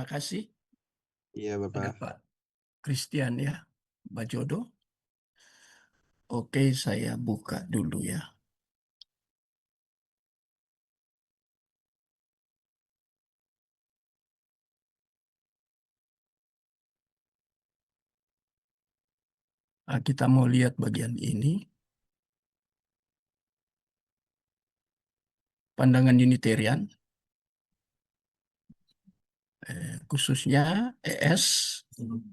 Terima kasih. Iya, Ada Bapak. Pak Christian ya, Mbak Jodo. Oke, saya buka dulu ya. Nah, kita mau lihat bagian ini. Pandangan Unitarian, khususnya ES,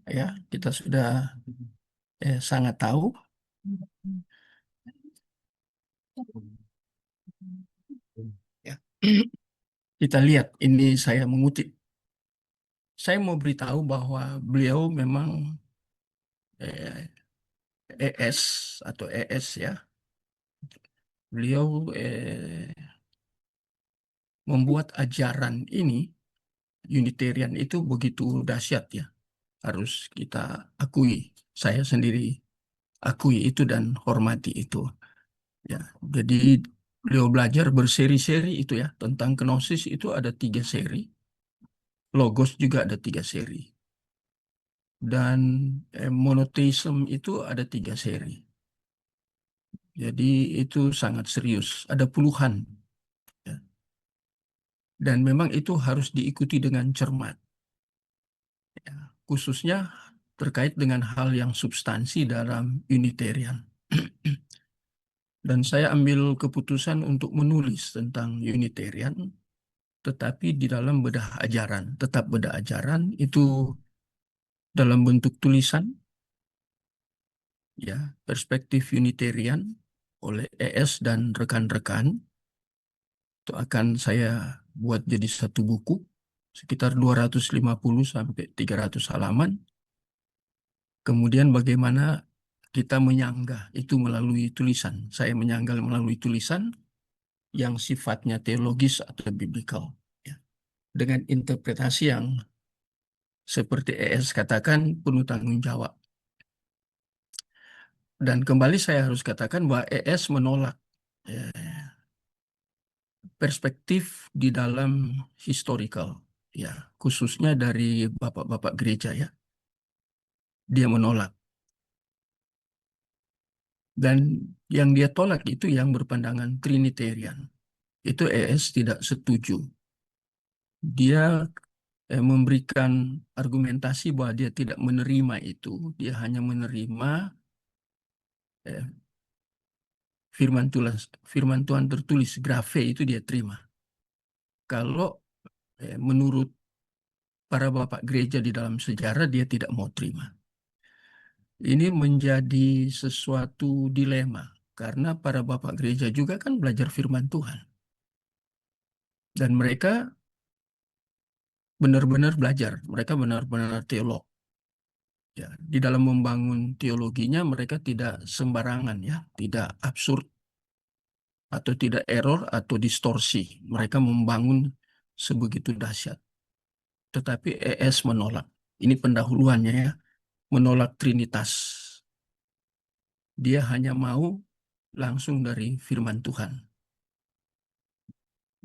ya kita sudah sangat tahu. Ya. Kita lihat, ini saya mengutip. Saya mau beritahu bahwa beliau memang ES atau ES ya. Beliau membuat ajaran ini, Unitarian itu begitu dahsyat ya. Harus kita akui. Saya sendiri akui itu dan hormati itu. Ya, jadi beliau belajar berseri-seri itu ya. Tentang kenosis itu ada 3 seri. Logos juga ada 3 seri. Dan monotheism itu ada 3 seri. Jadi itu sangat serius. Ada puluhan. Ya. Dan memang itu harus diikuti dengan cermat. Ya. Khususnya terkait dengan hal yang substansi dalam Unitarian. Dan saya ambil keputusan untuk menulis tentang Unitarian, tetapi di dalam bedah ajaran. Tetap bedah ajaran itu dalam bentuk tulisan, ya, perspektif Unitarian oleh ES dan rekan-rekan. Itu akan saya buat jadi satu buku, sekitar 250 sampai 300 halaman. Kemudian bagaimana kita menyanggah itu melalui tulisan. Saya menyanggah melalui tulisan yang sifatnya teologis atau biblical, ya. Dengan interpretasi yang seperti ES katakan penuh tanggung jawab. Dan kembali saya harus katakan bahwa ES menolak perspektif di dalam historical, ya, khususnya dari bapak-bapak gereja ya. Dia menolak. Dan yang dia tolak itu yang berpandangan Trinitarian. Itu ES tidak setuju. Dia memberikan argumentasi bahwa dia tidak menerima itu. Dia hanya menerima eh, firman Tuhan tertulis, grafe itu dia terima. Kalau menurut para bapak gereja di dalam sejarah dia tidak mau terima. Ini menjadi sesuatu dilema karena para bapak gereja juga kan belajar firman Tuhan. Dan mereka benar-benar belajar, mereka benar-benar teolog. Ya, di dalam membangun teologinya mereka tidak sembarangan ya, tidak absurd atau tidak error atau distorsi. Mereka membangun sebegitu dahsyat. Tetapi ES menolak. Ini pendahuluannya ya, menolak Trinitas. Dia hanya mau langsung dari firman Tuhan.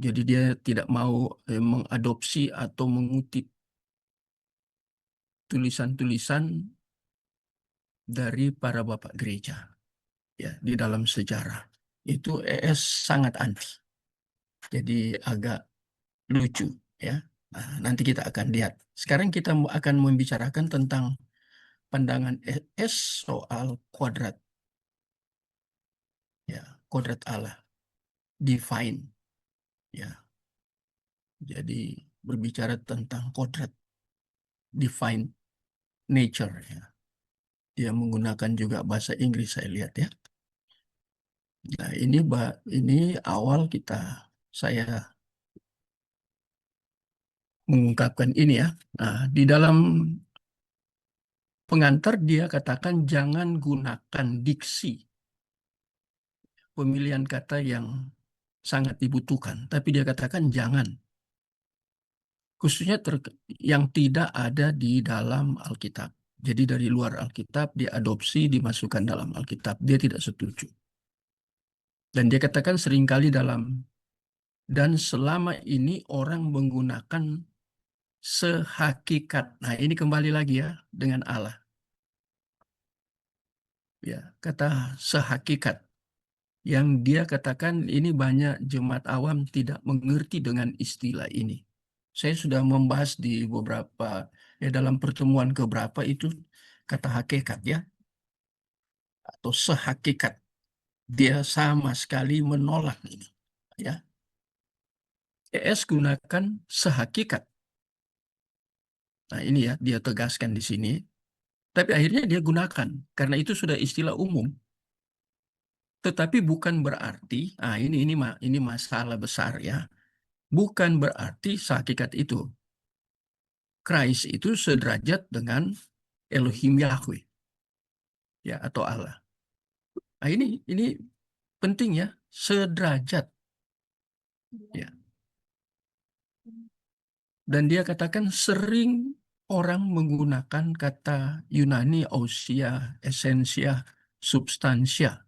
Jadi dia tidak mau mengadopsi atau mengutip tulisan-tulisan dari para bapak gereja ya di dalam sejarah. Itu ES sangat anti. Jadi agak lucu ya. Nah, nanti kita akan lihat. Sekarang kita akan membicarakan tentang pandangan ES soal kuadrat ya, kuadrat Allah, divine ya. Jadi berbicara tentang kodrat, divine nature ya. Dia menggunakan juga bahasa Inggris saya lihat ya. Nah, ini awal saya mengungkapkan ini ya. Nah, di dalam pengantar dia katakan jangan gunakan diksi, pemilihan kata yang sangat dibutuhkan, tapi dia katakan jangan. Khususnya yang tidak ada di dalam Alkitab. Jadi dari luar Alkitab diadopsi, dimasukkan dalam Alkitab. Dia tidak setuju. Dan dia katakan seringkali dan selama ini orang menggunakan sehakikat. Nah, ini kembali lagi ya dengan Allah. Ya, kata sehakikat. Yang dia katakan ini banyak jemaat awam tidak mengerti dengan istilah ini. Saya sudah membahas di beberapa, ya dalam pertemuan keberapa itu kata hakikat ya, atau sehakikat. Dia sama sekali menolak ini. Ya, ES gunakan sehakikat. Nah ini ya, dia tegaskan di sini. Tapi akhirnya dia gunakan, karena itu sudah istilah umum. Tetapi bukan berarti, ini masalah besar ya. Bukan berarti sehakikat itu. Christ itu sederajat dengan Elohim Yahweh, ya atau Allah. Nah ini penting ya, sederajat ya. Dan dia katakan sering orang menggunakan kata Yunani ousia, essentia, substansia.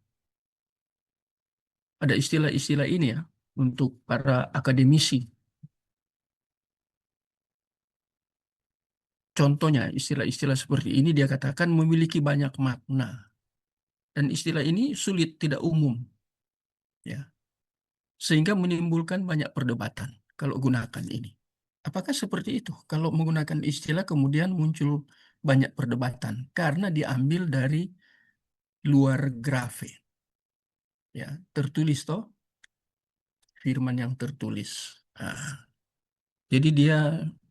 Ada istilah-istilah ini ya untuk para akademisi. Contohnya istilah-istilah seperti ini dia katakan memiliki banyak makna. Dan istilah ini sulit, tidak umum ya. Sehingga menimbulkan banyak perdebatan kalau gunakan ini. Apakah seperti itu? Kalau menggunakan istilah kemudian muncul banyak perdebatan karena diambil dari luar grafe. Ya, tertulis toh, firman yang tertulis. Nah, jadi dia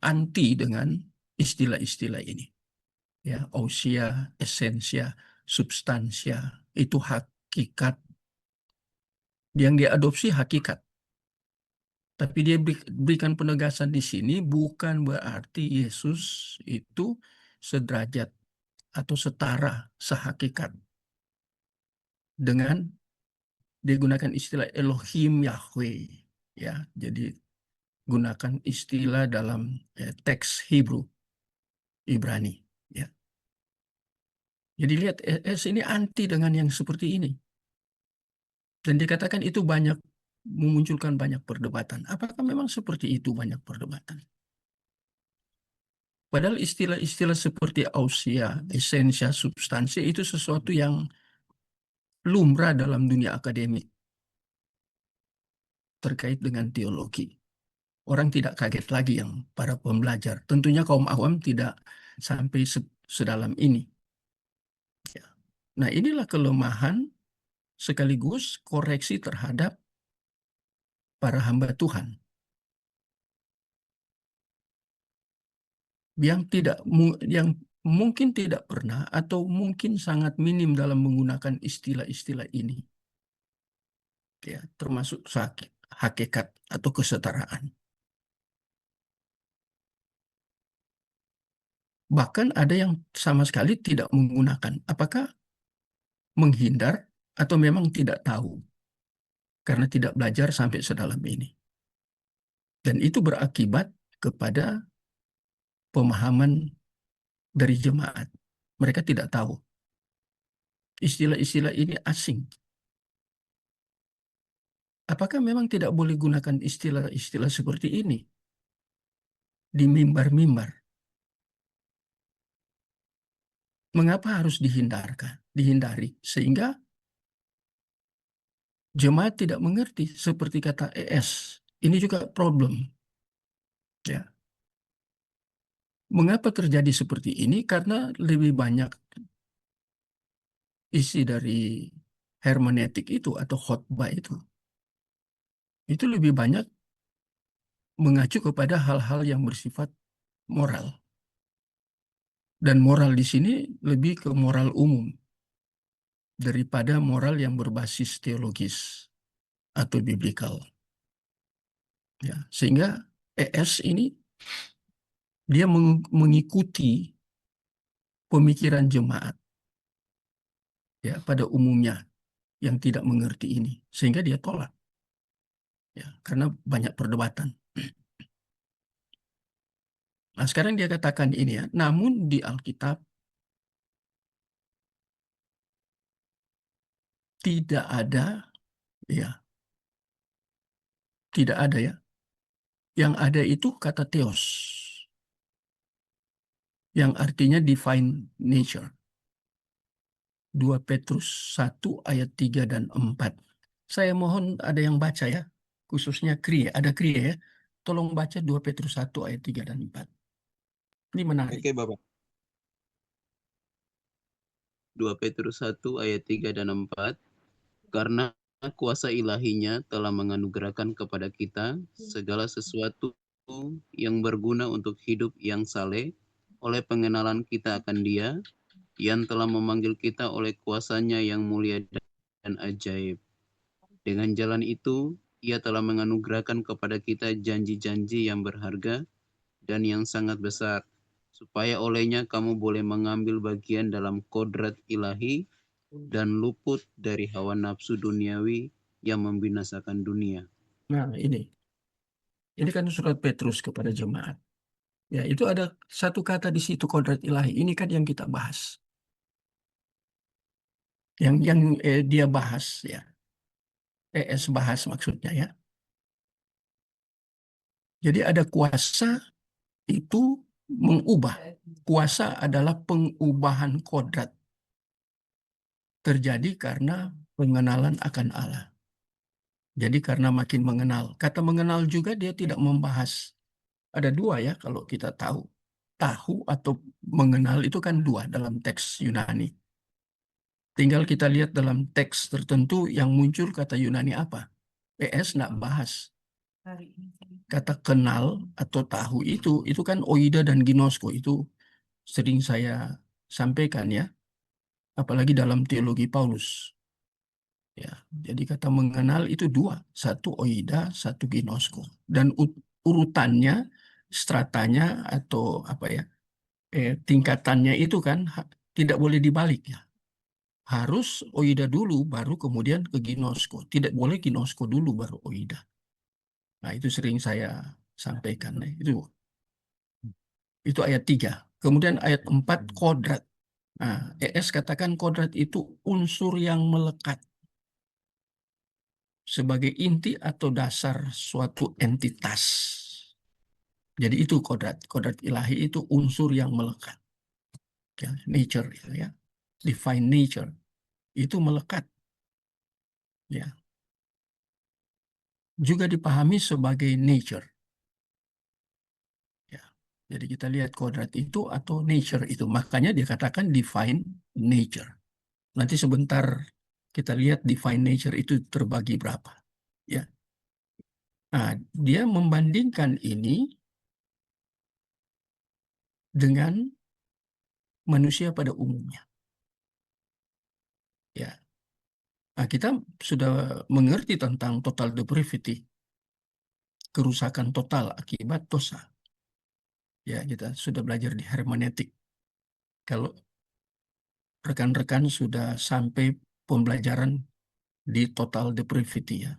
anti dengan istilah-istilah ini. Ya, ousia, essensia, substansia, itu hakikat. Yang diadopsi hakikat. Tapi dia berikan penegasan di sini bukan berarti Yesus itu sederajat atau setara, sehakikat dengan dia gunakan istilah Elohim Yahweh ya. Jadi gunakan istilah dalam teks Hebrew Ibrani ya. Jadi lihat ES ini anti dengan yang seperti ini. Dan dikatakan itu banyak memunculkan banyak perdebatan. Apakah memang seperti itu banyak perdebatan? Padahal istilah-istilah seperti ausia, esensia, substansi itu sesuatu yang lumrah dalam dunia akademik terkait dengan teologi. Orang tidak kaget lagi yang para pembelajar. Tentunya kaum awam tidak sampai sedalam ini. Ya. Nah inilah kelemahan sekaligus koreksi terhadap para hamba Tuhan yang yang mungkin tidak pernah atau mungkin sangat minim dalam menggunakan istilah-istilah ini. Ya, termasuk hakikat atau kesetaraan. Bahkan ada yang sama sekali tidak menggunakan. Apakah menghindar atau memang tidak tahu karena tidak belajar sampai sedalam ini. Dan itu berakibat kepada pemahaman dari jemaat. Mereka tidak tahu. Istilah-istilah ini asing. Apakah memang tidak boleh gunakan istilah-istilah seperti ini di mimbar-mimbar? Mengapa harus dihindari? Sehingga jemaat tidak mengerti seperti kata ES. Ini juga problem. Ya. Mengapa terjadi seperti ini? Karena lebih banyak isi dari hermeneutik itu atau khotbah itu lebih banyak mengacu kepada hal-hal yang bersifat moral. Dan moral di sini lebih ke moral umum daripada moral yang berbasis teologis atau biblikal. Ya, sehingga ES ini dia mengikuti pemikiran jemaat ya pada umumnya yang tidak mengerti ini, sehingga dia tolak ya karena banyak perdebatan. Nah, sekarang dia katakan ini ya, namun di Alkitab tidak ada ya, tidak ada ya. Yang ada itu kata theos. yang artinya divine nature. 2 Petrus 1 ayat 3 dan 4. Saya mohon ada yang baca ya, khususnya Krie, ada Krie ya. Tolong baca 2 Petrus 1 ayat 3 dan 4. Ini menarik. Oke, Bapak. 2 Petrus 1 ayat 3 dan 4. Karena kuasa ilahinya telah menganugerahkan kepada kita segala sesuatu yang berguna untuk hidup yang saleh oleh pengenalan kita akan Dia yang telah memanggil kita oleh kuasanya yang mulia dan ajaib. Dengan jalan itu, Ia telah menganugerahkan kepada kita janji-janji yang berharga dan yang sangat besar, supaya olehnya kamu boleh mengambil bagian dalam kodrat ilahi dan luput dari hawa nafsu duniawi yang membinasakan dunia. Nah, ini kan surat Petrus kepada jemaat. Ya, itu ada satu kata di situ, kodrat ilahi. Ini kan yang kita bahas. Yang dia bahas ya. Bahas maksudnya ya. Jadi ada kuasa itu mengubah. Kuasa adalah pengubahan kodrat. Terjadi karena pengenalan akan Allah. Jadi karena makin mengenal. Kata mengenal juga dia tidak membahas. Ada dua ya kalau kita tahu. Tahu atau mengenal itu kan dua dalam teks Yunani. Tinggal kita lihat dalam teks tertentu yang muncul kata Yunani apa. Nggak bahas. Kata kenal atau tahu itu kan oida dan ginosko. Itu sering saya sampaikan ya. Apalagi dalam teologi Paulus. Ya, jadi kata mengenal itu dua, satu oida, satu ginosko, dan urutannya, stratanya atau apa ya, tingkatannya itu kan tidak boleh dibalik ya. Harus oida dulu, baru kemudian ke ginosko. Tidak boleh ginosko dulu, baru oida. Nah, itu sering saya sampaikan. Nah, itu ayat 3. Kemudian ayat 4 kodrat. Nah, katakan kodrat itu unsur yang melekat sebagai inti atau dasar suatu entitas. Jadi itu kodrat. Kodrat ilahi itu unsur yang melekat. Ya, nature ya. Divine nature. Itu melekat. Ya. Juga dipahami sebagai nature. Ya. Jadi kita lihat kodrat itu atau nature itu. Makanya dia katakan divine nature. Nanti sebentar kita lihat divine nature itu terbagi berapa. Ya. Nah, dia membandingkan ini dengan manusia pada umumnya. Ya. Nah, kita sudah mengerti tentang total depravity, kerusakan total akibat dosa. Ya, kita sudah belajar di hermeneutik. Kalau rekan-rekan sudah sampai pembelajaran di total depravity ya.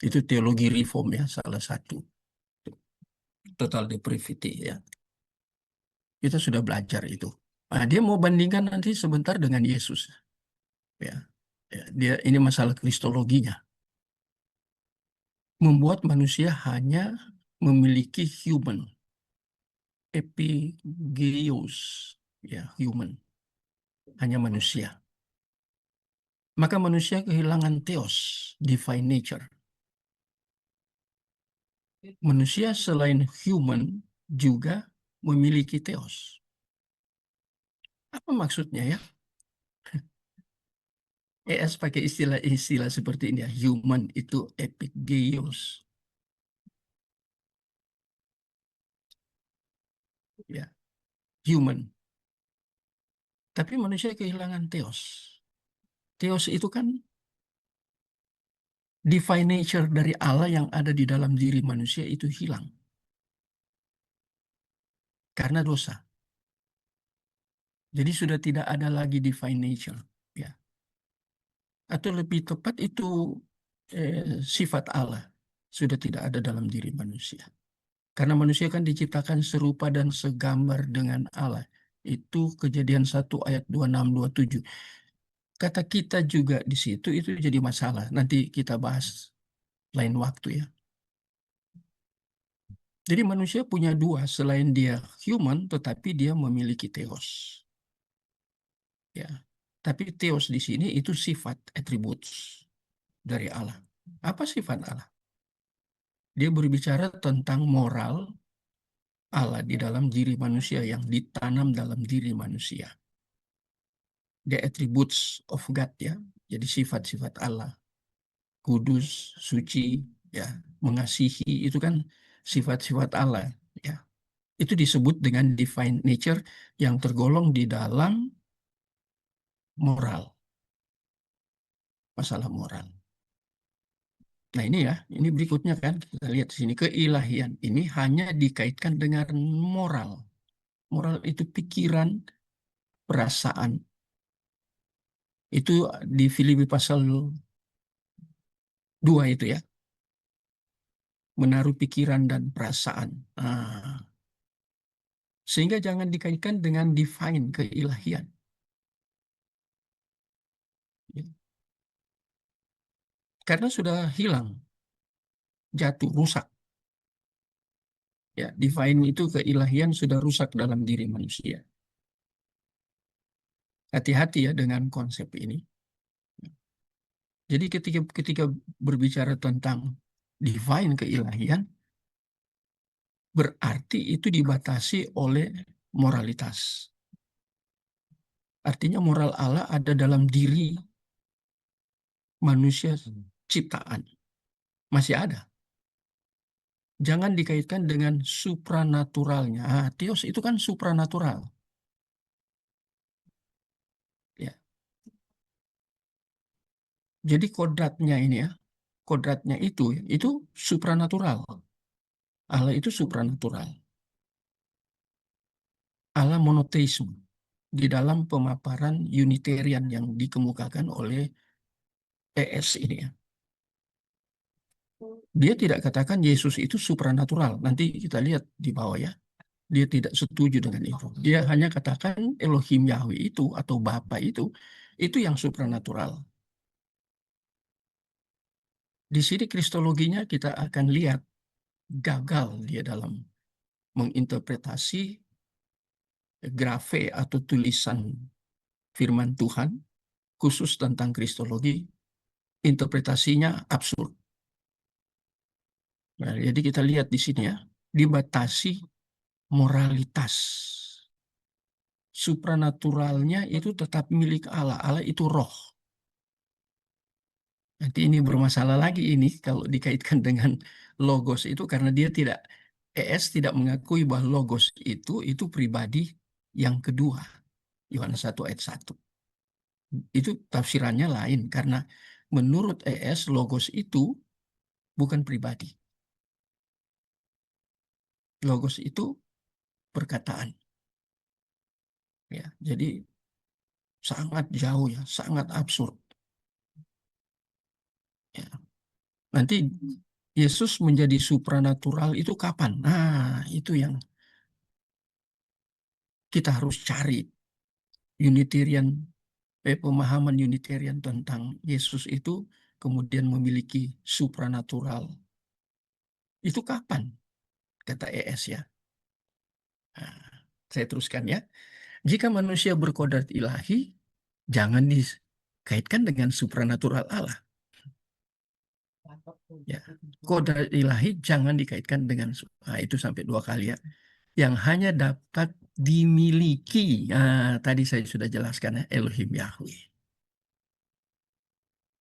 Itu teologi reform ya, salah satu. Total depravity ya. Kita sudah belajar itu. Nah, dia mau bandingkan nanti sebentar dengan Yesus. Ya. Ya, dia ini masalah kristologinya. Membuat manusia hanya memiliki human, epigeios, ya, human, hanya manusia. Maka manusia kehilangan theos, divine nature. Manusia selain human juga memiliki theos. Apa maksudnya ya? Pakai istilah-istilah seperti ini ya. Human itu epigeios. Ya, human. Tapi manusia kehilangan theos. Theos itu kan divine nature dari Allah yang ada di dalam diri manusia itu hilang. Karena dosa. Jadi sudah tidak ada lagi divine nature. Ya. Atau lebih tepat itu sifat Allah sudah tidak ada dalam diri manusia. Karena manusia kan diciptakan serupa dan segambar dengan Allah. Itu Kejadian 1 ayat 26-27. Kata kita juga di situ itu jadi masalah. Nanti kita bahas lain waktu ya. Jadi manusia punya dua, selain dia human, tetapi dia memiliki theos. Ya. Tapi theos di sini itu sifat, attributes dari Allah. Apa sifat Allah? Dia berbicara tentang moral Allah di dalam diri manusia yang ditanam dalam diri manusia. The attributes of God, ya. Jadi sifat-sifat Allah. Kudus, suci, ya, mengasihi, itu kan sifat-sifat Allah, ya. Itu disebut dengan divine nature yang tergolong di dalam moral, masalah moral. Nah ini ya, ini berikutnya kan, kita lihat di sini, keilahian ini hanya dikaitkan dengan moral. Moral itu pikiran, perasaan. Itu di Filipi pasal 2 itu ya, menaruh pikiran dan perasaan. Nah, sehingga jangan dikaitkan dengan divine, keilahian. Ya. Karena sudah hilang, jatuh, rusak. Ya, divine itu keilahian sudah rusak dalam diri manusia. Hati-hati ya dengan konsep ini. Jadi ketika ketika berbicara tentang divine keilahian, berarti itu dibatasi oleh moralitas. Artinya moral Allah ada dalam diri manusia ciptaan. Masih ada. Jangan dikaitkan dengan supranaturalnya. Theos itu kan supranatural. Ya. Jadi kodratnya ini ya, kodratnya itu supranatural. Allah itu supranatural. Allah monoteisme di dalam pemaparan Unitarian yang dikemukakan oleh ES ini ya. Dia tidak katakan Yesus itu supranatural. Nanti kita lihat di bawah ya. Dia tidak setuju dengan itu. Dia hanya katakan Elohim Yahweh itu atau Bapa itu yang supranatural. Di sini kristologinya kita akan lihat gagal dia dalam menginterpretasi grafe atau tulisan firman Tuhan khusus tentang kristologi, interpretasinya absurd. Nah, jadi kita lihat di sini ya, dibatasi moralitas. Supranaturalnya itu tetap milik Allah. Allah itu roh. Nanti ini bermasalah lagi ini kalau dikaitkan dengan logos itu karena dia tidak, ES tidak mengakui bahwa logos itu pribadi yang kedua. Yohanes 1 ayat 1. Itu tafsirannya lain karena menurut ES logos itu bukan pribadi. Logos itu perkataan. Ya, jadi sangat jauh ya, sangat absurd. Ya. Nanti Yesus menjadi supranatural itu kapan? Nah, itu yang kita harus cari. Unitarian, pemahaman Unitarian tentang Yesus itu kemudian memiliki supranatural. Itu kapan? Kata ES ya. Nah, saya teruskan ya. Jika manusia berkodrat ilahi, jangan dikaitkan dengan supranatural Allah. Ya, kodrat ilahi jangan dikaitkan dengan itu sampai 2 kali ya. Yang hanya dapat dimiliki. Nah, tadi saya sudah jelaskan ya, Elohim Yahweh.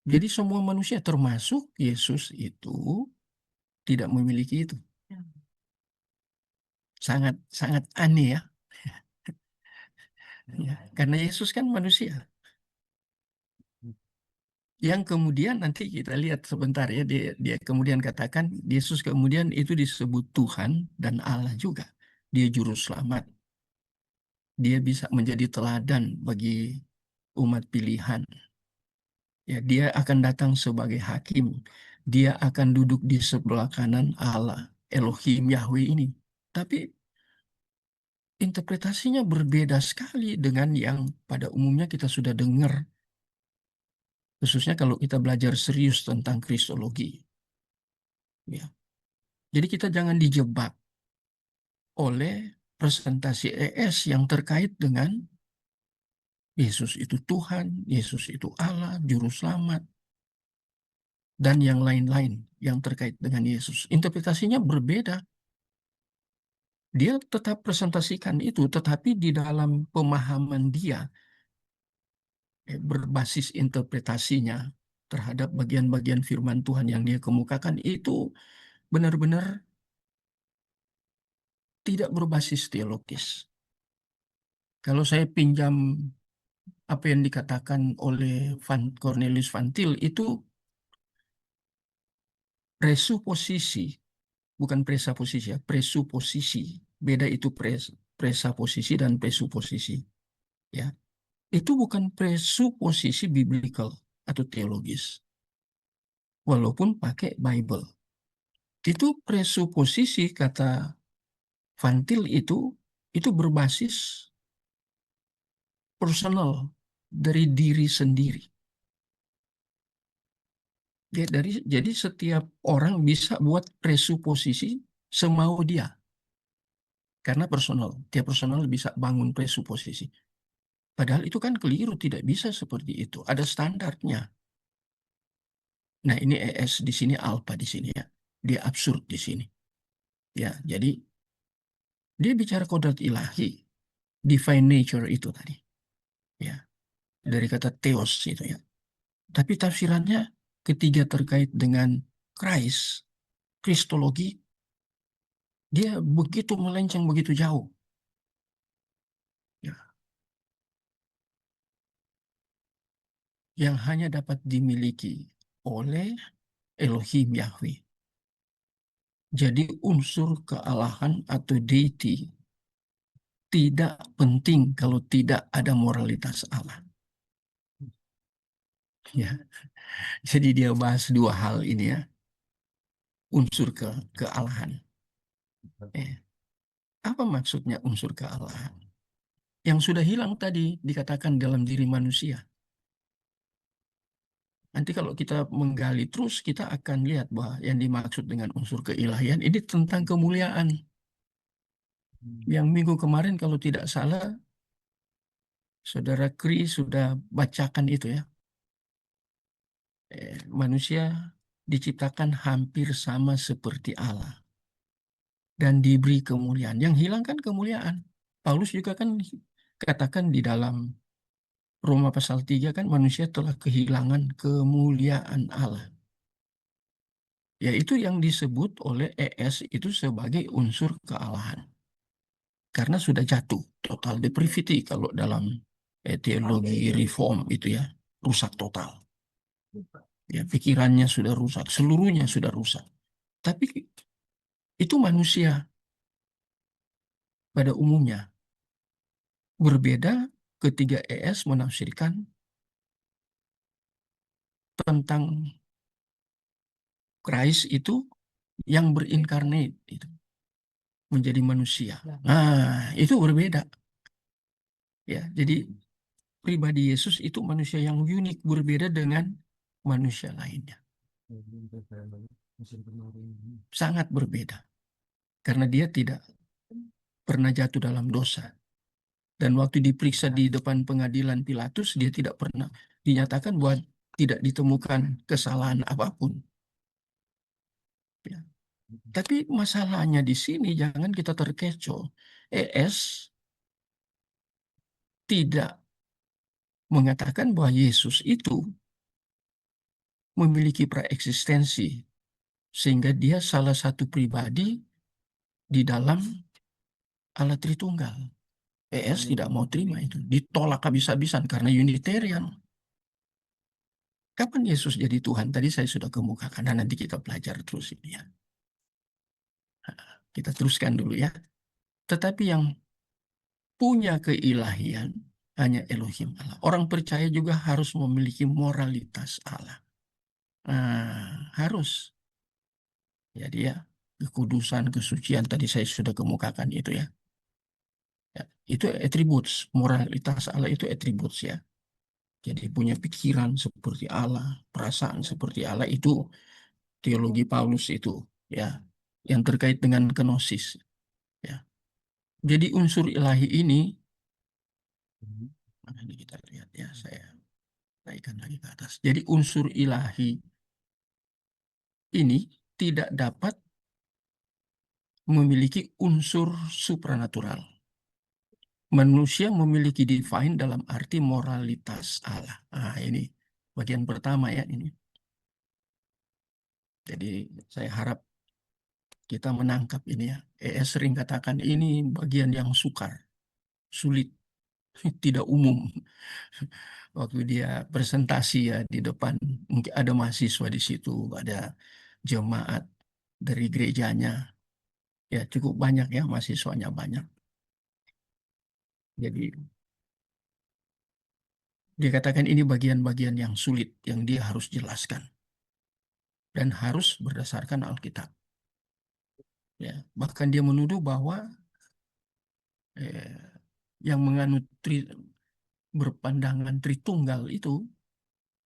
Jadi semua manusia termasuk Yesus itu tidak memiliki itu. Sangat sangat aneh ya. Ya, karena Yesus kan manusia. Yang kemudian nanti kita lihat sebentar ya, dia kemudian katakan Yesus kemudian itu disebut Tuhan dan Allah juga. Dia juru selamat. Dia bisa menjadi teladan bagi umat pilihan. Ya, dia akan datang sebagai hakim. Dia akan duduk di sebelah kanan Allah, Elohim Yahweh ini. Tapi interpretasinya berbeda sekali dengan yang pada umumnya kita sudah dengar. Khususnya kalau kita belajar serius tentang kristologi. Ya. Jadi kita jangan dijebak. oleh presentasi ES yang terkait dengan Yesus itu Tuhan, Yesus itu Allah, Juru Selamat, dan yang lain-lain yang terkait dengan Yesus. Interpretasinya berbeda. Dia tetap presentasikan itu, tetapi di dalam pemahaman dia, berbasis interpretasinya terhadap bagian-bagian firman Tuhan yang dia kemukakan itu benar-benar tidak berbasis teologis. Kalau saya pinjam apa yang dikatakan oleh Cornelius Van Til, itu presuposisi, bukan presaposisi ya, presuposisi. Beda itu presaposisi dan presuposisi. Ya, itu bukan presuposisi biblical atau teologis, walaupun pakai Bible. Itu presuposisi kata Van Til itu berbasis personal dari diri sendiri. Jadi setiap orang bisa buat presuposisi semau dia. Karena personal, tiap personal bisa bangun presuposisi. Padahal itu kan keliru, tidak bisa seperti itu. Ada standarnya. Nah, ini ES di sini, alpha di sini ya. Dia absurd di sini. Ya, jadi dia bicara kodrat ilahi, divine nature itu tadi. Ya, dari kata theos itu ya. Tapi tafsirannya ketiga terkait dengan Christ, Kristologi, dia begitu melenceng, begitu jauh. Ya, yang hanya dapat dimiliki oleh Elohim Yahweh. Jadi unsur kealahan atau deity tidak penting kalau tidak ada moralitas Allah. Ya, jadi dia bahas dua hal ini ya, unsur kealahan. Apa maksudnya unsur kealahan? Yang sudah hilang tadi dikatakan dalam diri manusia. Nanti kalau kita menggali terus, kita akan lihat bahwa yang dimaksud dengan unsur keilahian ini tentang kemuliaan. Yang minggu kemarin kalau tidak salah, Saudara Kri sudah bacakan itu ya. Manusia diciptakan hampir sama seperti Allah. Dan diberi kemuliaan. Yang hilang kan kemuliaan. Paulus juga kan katakan di dalam Roma pasal 3 kan manusia telah kehilangan kemuliaan Allah. Yaitu yang disebut oleh ES itu sebagai unsur kealahan. Karena sudah jatuh, total depravity kalau dalam teologi reform itu ya, rusak total. Ya, pikirannya sudah rusak, seluruhnya sudah rusak. Tapi itu manusia pada umumnya. Berbeda ketika ES menafsirkan tentang Christ itu yang berinkarnate itu menjadi manusia. Nah, itu berbeda. Ya, jadi pribadi Yesus itu manusia yang unik, berbeda dengan manusia lainnya. Sangat berbeda. Karena dia tidak pernah jatuh dalam dosa. Dan waktu diperiksa di depan pengadilan Pilatus, dia tidak pernah dinyatakan bahwa tidak ditemukan kesalahan apapun. Ya. Tapi masalahnya di sini jangan kita terkecoh. ES tidak mengatakan bahwa Yesus itu memiliki praeksistensi sehingga dia salah satu pribadi di dalam Allah Tritunggal. ES tidak mau terima itu, ditolak habis-habisan karena Unitarian. Kapan Yesus jadi Tuhan? Tadi saya sudah kemukakan, dan nanti kita belajar terus ini ya. Kita teruskan dulu ya. Tetapi yang punya keilahian hanya Elohim Allah. Orang percaya juga harus memiliki moralitas Allah. Nah, harus. Jadi ya, kekudusan, kesucian tadi saya sudah kemukakan itu ya. Ya, itu atribut, moralitas Allah itu atribut ya. Jadi punya pikiran seperti Allah, perasaan seperti Allah itu teologi Paulus itu ya, yang terkait dengan kenosis ya. Jadi unsur ilahi ini, ini kita lihat ya, saya naikkan lagi ke atas. Jadi unsur ilahi ini tidak dapat memiliki unsur supranatural. Manusia memiliki divine dalam arti moralitas Allah. Nah, ini bagian pertama ya ini. Jadi saya harap kita menangkap ini ya. ES sering katakan ini bagian yang sukar, sulit, tidak umum. Waktu dia presentasi ya di depan, mungkin ada mahasiswa di situ, ada jemaat dari gerejanya, ya cukup banyak ya mahasiswanya banyak. Jadi dia katakan ini bagian-bagian yang sulit yang dia harus jelaskan dan harus berdasarkan Alkitab. Ya, bahkan dia menuduh bahwa eh, yang menganut berpandangan Tritunggal itu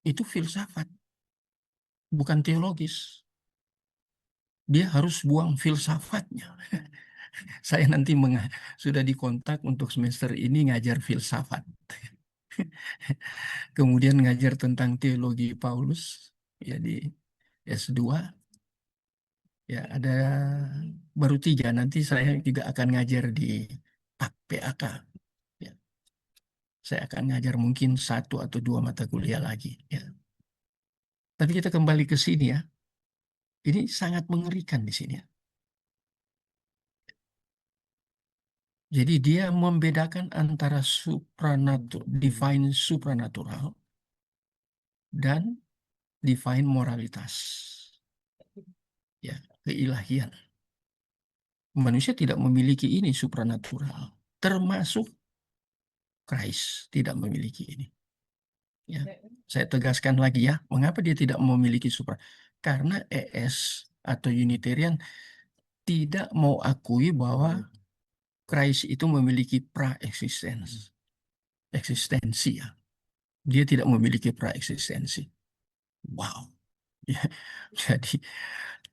filsafat, bukan teologis. Dia harus buang filsafatnya. Saya nanti sudah dikontak untuk semester ini ngajar filsafat. Kemudian ngajar tentang teologi Paulus ya di S2. Ya ada baru 3. Nanti saya juga akan ngajar di PAK. Ya, saya akan ngajar mungkin 1 atau 2 mata kuliah lagi. Ya. Tapi kita kembali ke sini ya. Ini sangat mengerikan di sini ya. Jadi dia membedakan antara divine supranatural dan divine moralitas. Ya, keilahian. Manusia tidak memiliki ini supranatural, termasuk Christ tidak memiliki ini. Ya, saya tegaskan lagi ya, mengapa dia tidak memiliki supra? Karena ES atau Unitarian tidak mau akui bahwa Christ itu memiliki eksistensi ya. Dia tidak memiliki praeksistensi. Wow. Ya, jadi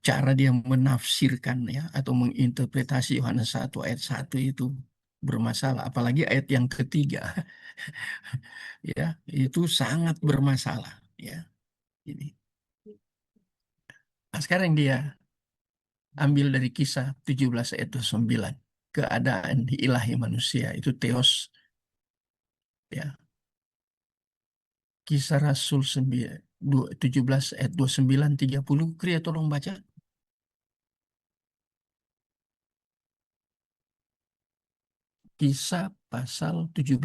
cara dia menafsirkan ya atau menginterpretasi Yohanes 1 ayat 1 itu bermasalah. Apalagi ayat yang ketiga ya itu sangat bermasalah ya. Ini. Nah, sekarang dia ambil dari Kisah 17 ayat 9. Keadaan ilahi manusia itu theos ya. Kisah Rasul 17 ayat 29 30. Kriya tolong baca. Kisah pasal 17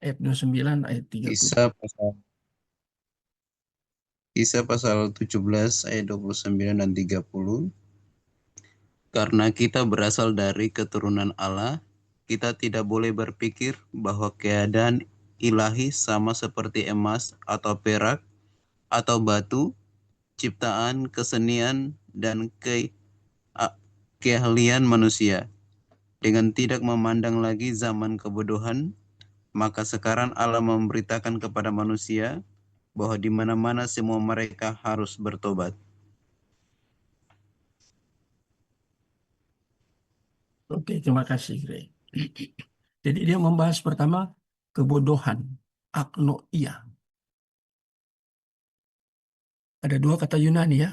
ayat 29 ayat 30. Kisah pasal Kisah pasal 17 ayat 29 dan 30. Karena kita berasal dari keturunan Allah, kita tidak boleh berpikir bahwa keadaan ilahi sama seperti emas atau perak atau batu, ciptaan, kesenian, dan keahlian manusia. Dengan tidak memandang lagi zaman kebodohan, maka sekarang Allah memberitakan kepada manusia bahwa di mana-mana semua mereka harus bertobat. Oke, terima kasih, Greg. Jadi dia membahas pertama kebodohan, agnoia. Ada 2 kata Yunani ya,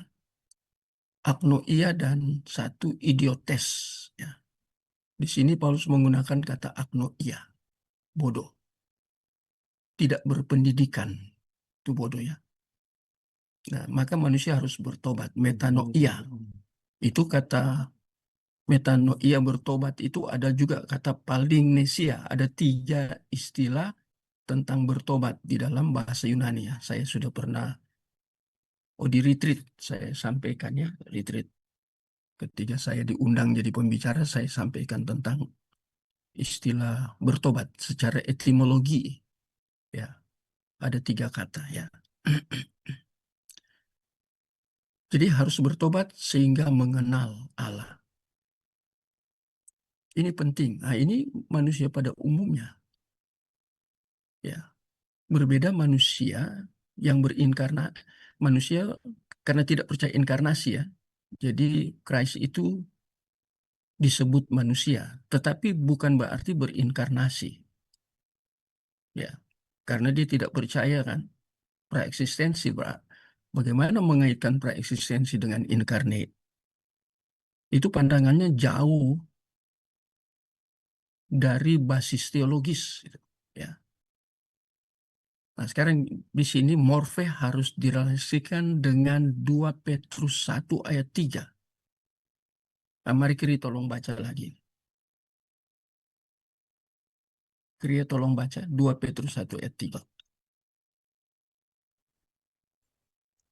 agnoia dan 1 idiotes. Ya. Di sini Paulus menggunakan kata agnoia, bodoh, tidak berpendidikan, itu bodoh ya. Nah, maka manusia harus bertobat, metanoia. Itu kata metanoia bertobat itu ada juga kata palingenesia, ada 3 istilah tentang bertobat di dalam bahasa Yunani ya. Saya sudah pernah di retreat saya sampaikan ya, retreat ketika saya diundang jadi pembicara saya sampaikan tentang istilah bertobat secara etimologi ya. Ada 3 kata ya. Jadi harus bertobat sehingga mengenal Allah. Ini penting. Nah, ini manusia pada umumnya ya. Berbeda manusia yang manusia karena tidak percaya inkarnasi ya. Jadi Christ itu disebut manusia, tetapi bukan berarti berinkarnasi. Ya, karena dia tidak percaya kan praeksistensi, Pak. Bagaimana mengaitkan praeksistensi dengan incarnate? Itu pandangannya jauh dari basis teologis, gitu. Ya. Nah, sekarang di sini morfe harus direlasikan dengan 2 Petrus 1 ayat 3. Nah, mari Kiri tolong baca lagi. Kiri tolong baca 2 Petrus 1 ayat 3.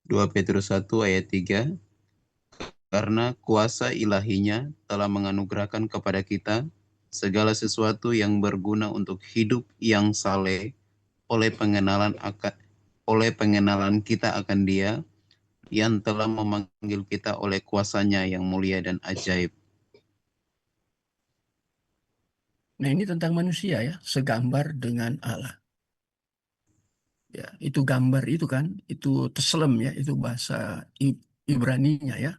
2 Petrus 1 ayat 3, karena kuasa ilahinya telah menganugerahkan kepada kita segala sesuatu yang berguna untuk hidup yang saleh oleh pengenalan kita akan Dia yang telah memanggil kita oleh kuasanya yang mulia dan ajaib. Nah, ini tentang manusia ya, segambar dengan Allah. Ya, itu gambar itu kan, itu teslem ya, itu bahasa Ibraninya ya.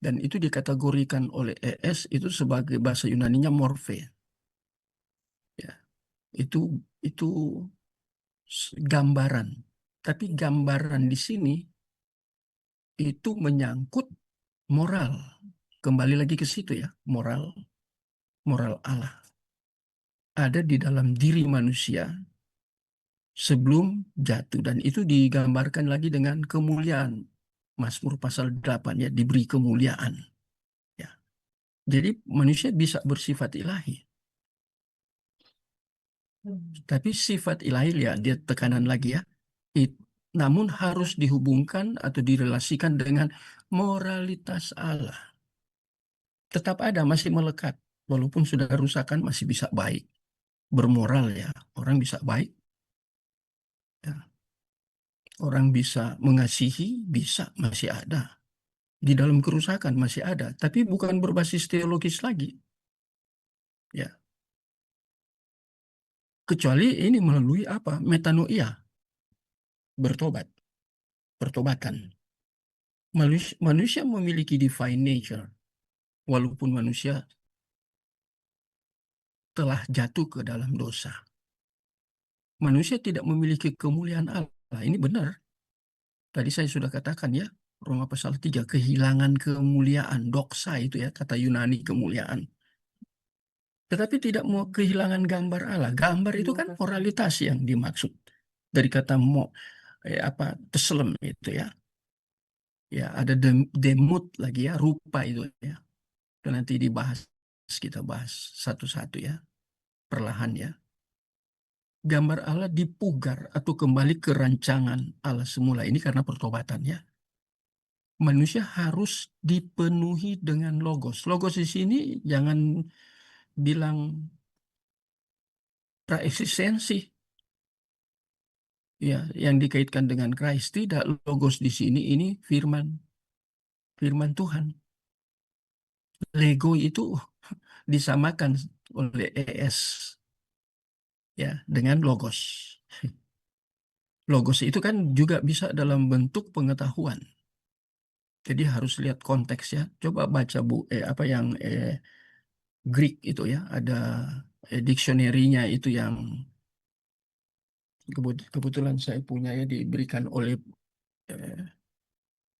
Dan itu dikategorikan oleh ES itu sebagai bahasa Yunaninya morphe. Ya, itu gambaran. Tapi gambaran di sini itu menyangkut moral. Kembali lagi ke situ ya, moral, moral Allah. Ada di dalam diri manusia sebelum jatuh. Dan itu digambarkan lagi dengan kemuliaan. Mazmur pasal 8 ya, diberi kemuliaan. Ya. Jadi manusia bisa bersifat ilahi. Tapi sifat ilahi ya, dia tekanan lagi ya. Namun harus dihubungkan atau direlasikan dengan moralitas Allah. Tetap ada, masih melekat. Walaupun sudah rusakan masih bisa baik. Bermoral ya, orang bisa baik. Ya. Orang bisa mengasihi, bisa, masih ada. Di dalam kerusakan masih ada. Tapi bukan berbasis teologis lagi. Ya. Kecuali ini melalui apa? Metanoia. Bertobat. Pertobatan. Manusia memiliki divine nature. Walaupun manusia telah jatuh ke dalam dosa. Manusia tidak memiliki kemuliaan Allah. Ini benar. Tadi saya sudah katakan ya, Roma pasal 3, kehilangan kemuliaan, doksa itu ya, kata Yunani kemuliaan. Tetapi tidak mau kehilangan gambar Allah. Gambar itu kan moralitas yang dimaksud. Dari kata teslem itu ya. Ya, ada demut lagi ya, rupa itu ya. Dan nanti dibahas, kita bahas satu-satu ya, perlahan ya. Gambar Allah dipugar atau kembali ke rancangan Allah semula. Ini karena pertobatan ya. Manusia harus dipenuhi dengan logos. Logos di sini jangan bilang praeksistensi. Ya, yang dikaitkan dengan Christ tidak, logos di sini ini firman, firman Tuhan. Lego itu disamakan oleh ES ya dengan logos. Logos itu kan juga bisa dalam bentuk pengetahuan. Jadi harus lihat konteks ya. Coba baca apa yang Greek itu ya, ada dictionary-nya itu yang kebetulan saya punya ya, diberikan oleh eh,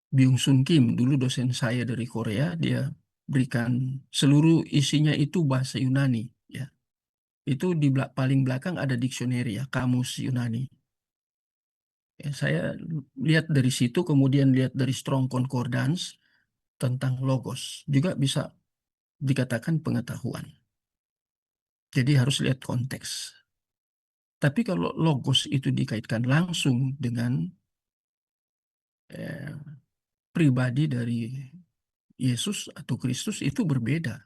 Byung Sun Kim, dulu dosen saya dari Korea. Dia berikan seluruh isinya itu bahasa Yunani ya. Itu di paling belakang ada dictionary ya, kamus Yunani. Ya, saya lihat dari situ, kemudian lihat dari Strong Concordance tentang logos. Juga bisa dikatakan pengetahuan. Jadi harus lihat konteks. Tapi kalau logos itu dikaitkan langsung dengan eh, pribadi dari Yesus atau Kristus, itu berbeda.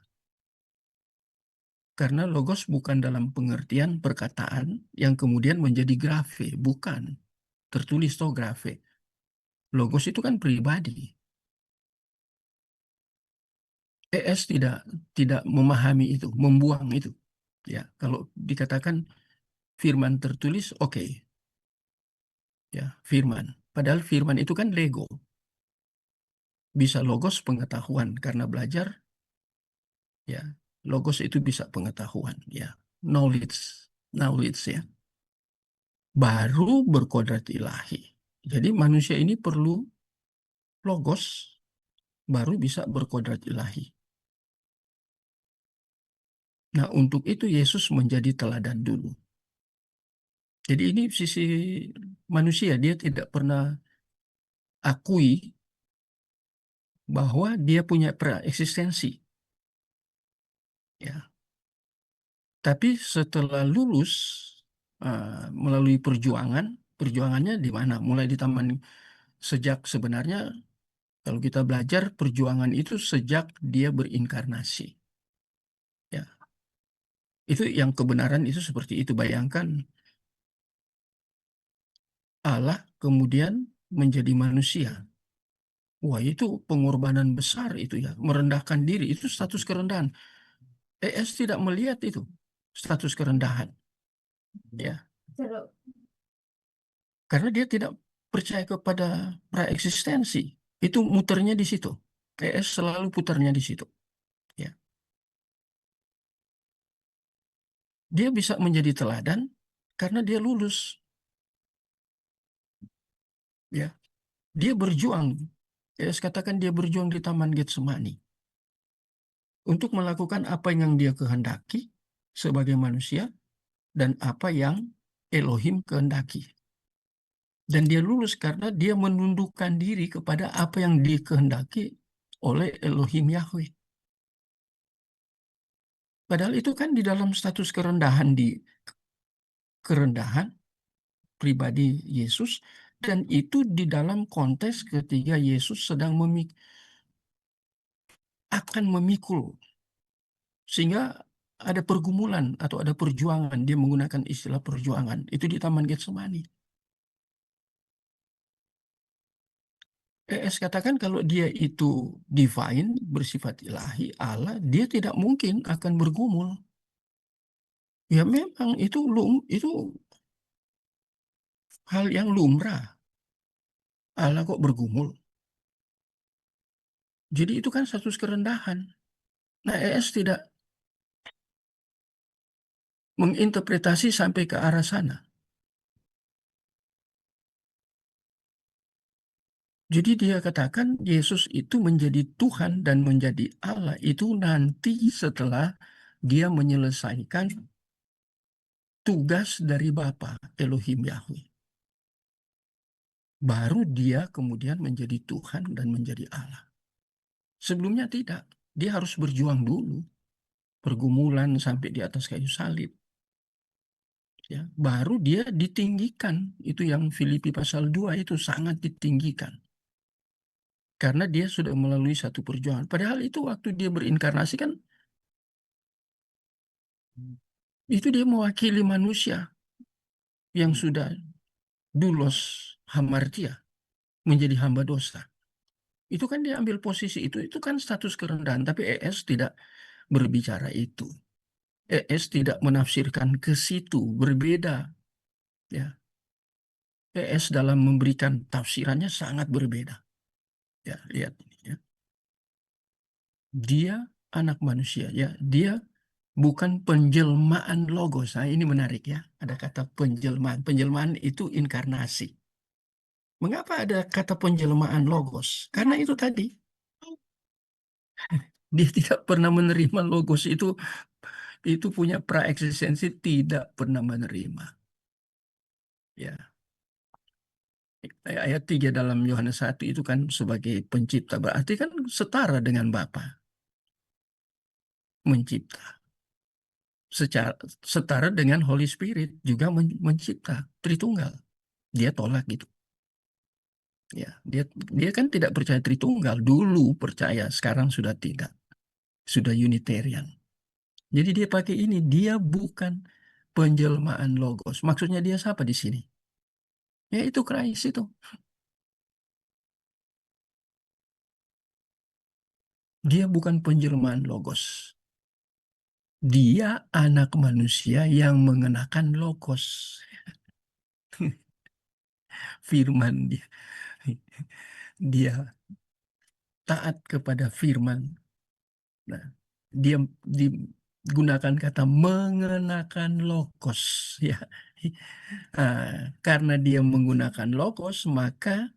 Karena logos bukan dalam pengertian perkataan yang kemudian menjadi grafe, bukan. Tertulis toh grafe. Logos itu kan pribadi. ES tidak memahami itu, membuang itu. Ya, kalau dikatakan firman tertulis, oke. Ya, firman. Padahal firman itu kan lego. Bisa logos pengetahuan karena belajar, Ya, logos itu bisa pengetahuan, ya, knowledge ya. Baru berkodrat ilahi. Jadi manusia ini perlu logos, baru bisa berkodrat ilahi. Nah, untuk itu Yesus menjadi teladan dulu. Jadi ini sisi manusia, dia tidak pernah akui bahwa dia punya praeksistensi. Ya. Tapi setelah lulus melalui perjuangannya di mana? Mulai di taman, sejak sebenarnya kalau kita belajar perjuangan itu sejak dia berinkarnasi. Ya, itu yang kebenaran itu seperti itu. Bayangkan Allah kemudian menjadi manusia. Wah, itu pengorbanan besar itu ya, merendahkan diri, itu status kerendahan. ES tidak melihat itu status kerendahan, ya, karena dia tidak percaya kepada praeksistensi. Itu muternya di situ. ES selalu putarnya di situ. Ya, dia bisa menjadi teladan karena dia lulus. Ya, dia berjuang. ES katakan dia berjuang di Taman Getsemani untuk melakukan apa yang dia kehendaki sebagai manusia dan apa yang Elohim kehendaki. Dan dia lulus karena dia menundukkan diri kepada apa yang dikehendaki oleh Elohim Yahweh. Padahal itu kan di dalam status kerendahan, di kerendahan pribadi Yesus, dan itu di dalam konteks ketika Yesus sedang akan memikul, sehingga ada pergumulan atau ada perjuangan. Dia menggunakan istilah perjuangan itu di Taman Getsemani. ES katakan kalau dia itu divine, bersifat ilahi, Allah, dia tidak mungkin akan bergumul. Ya memang itu hal yang lumrah. Allah kok bergumul? Jadi itu kan status kerendahan. Nah, ES tidak menginterpretasi sampai ke arah sana. Jadi dia katakan Yesus itu menjadi Tuhan dan menjadi Allah itu nanti setelah dia menyelesaikan tugas dari Bapa Elohim Yahweh. Baru dia kemudian menjadi Tuhan dan menjadi Allah. Sebelumnya tidak. Dia harus berjuang dulu. Pergumulan sampai di atas kayu salib. Ya, baru dia ditinggikan. Itu yang Filipi pasal 2 itu sangat ditinggikan. Karena dia sudah melalui satu perjuangan. Padahal itu waktu dia berinkarnasi kan, itu dia mewakili manusia yang sudah dulos hamartia, menjadi hamba dosa. Itu kan dia ambil posisi itu kan status kerendahan. Tapi ES tidak berbicara itu. ES tidak menafsirkan ke situ, berbeda. Ya, ES dalam memberikan tafsirannya sangat berbeda. Ya, lihat ini ya. Dia anak manusia, ya. Dia bukan penjelmaan logos. Nah, ini menarik ya. Ada kata penjelmaan. Penjelmaan itu inkarnasi. Mengapa ada kata penjelmaan logos? Karena itu tadi, dia tidak pernah menerima logos itu punya praeksistensi, tidak pernah menerima. Ya. Ayat 3 dalam Yohanes 1 itu kan sebagai pencipta. Berarti kan setara dengan Bapa mencipta. Secara setara dengan Holy Spirit juga mencipta. Tritunggal. Dia tolak gitu. Ya, dia kan tidak percaya Tritunggal. Dulu percaya, sekarang sudah tidak. Sudah Unitarian. Jadi dia pakai ini. Dia bukan penjelmaan logos. Maksudnya dia siapa di sini? Ya itu Christ itu. Dia bukan penjelmaan logos. Dia anak manusia yang mengenakan logos. Firman dia. Dia taat kepada firman. Nah, dia digunakan kata mengenakan logos, ya. Karena dia menggunakan logos, maka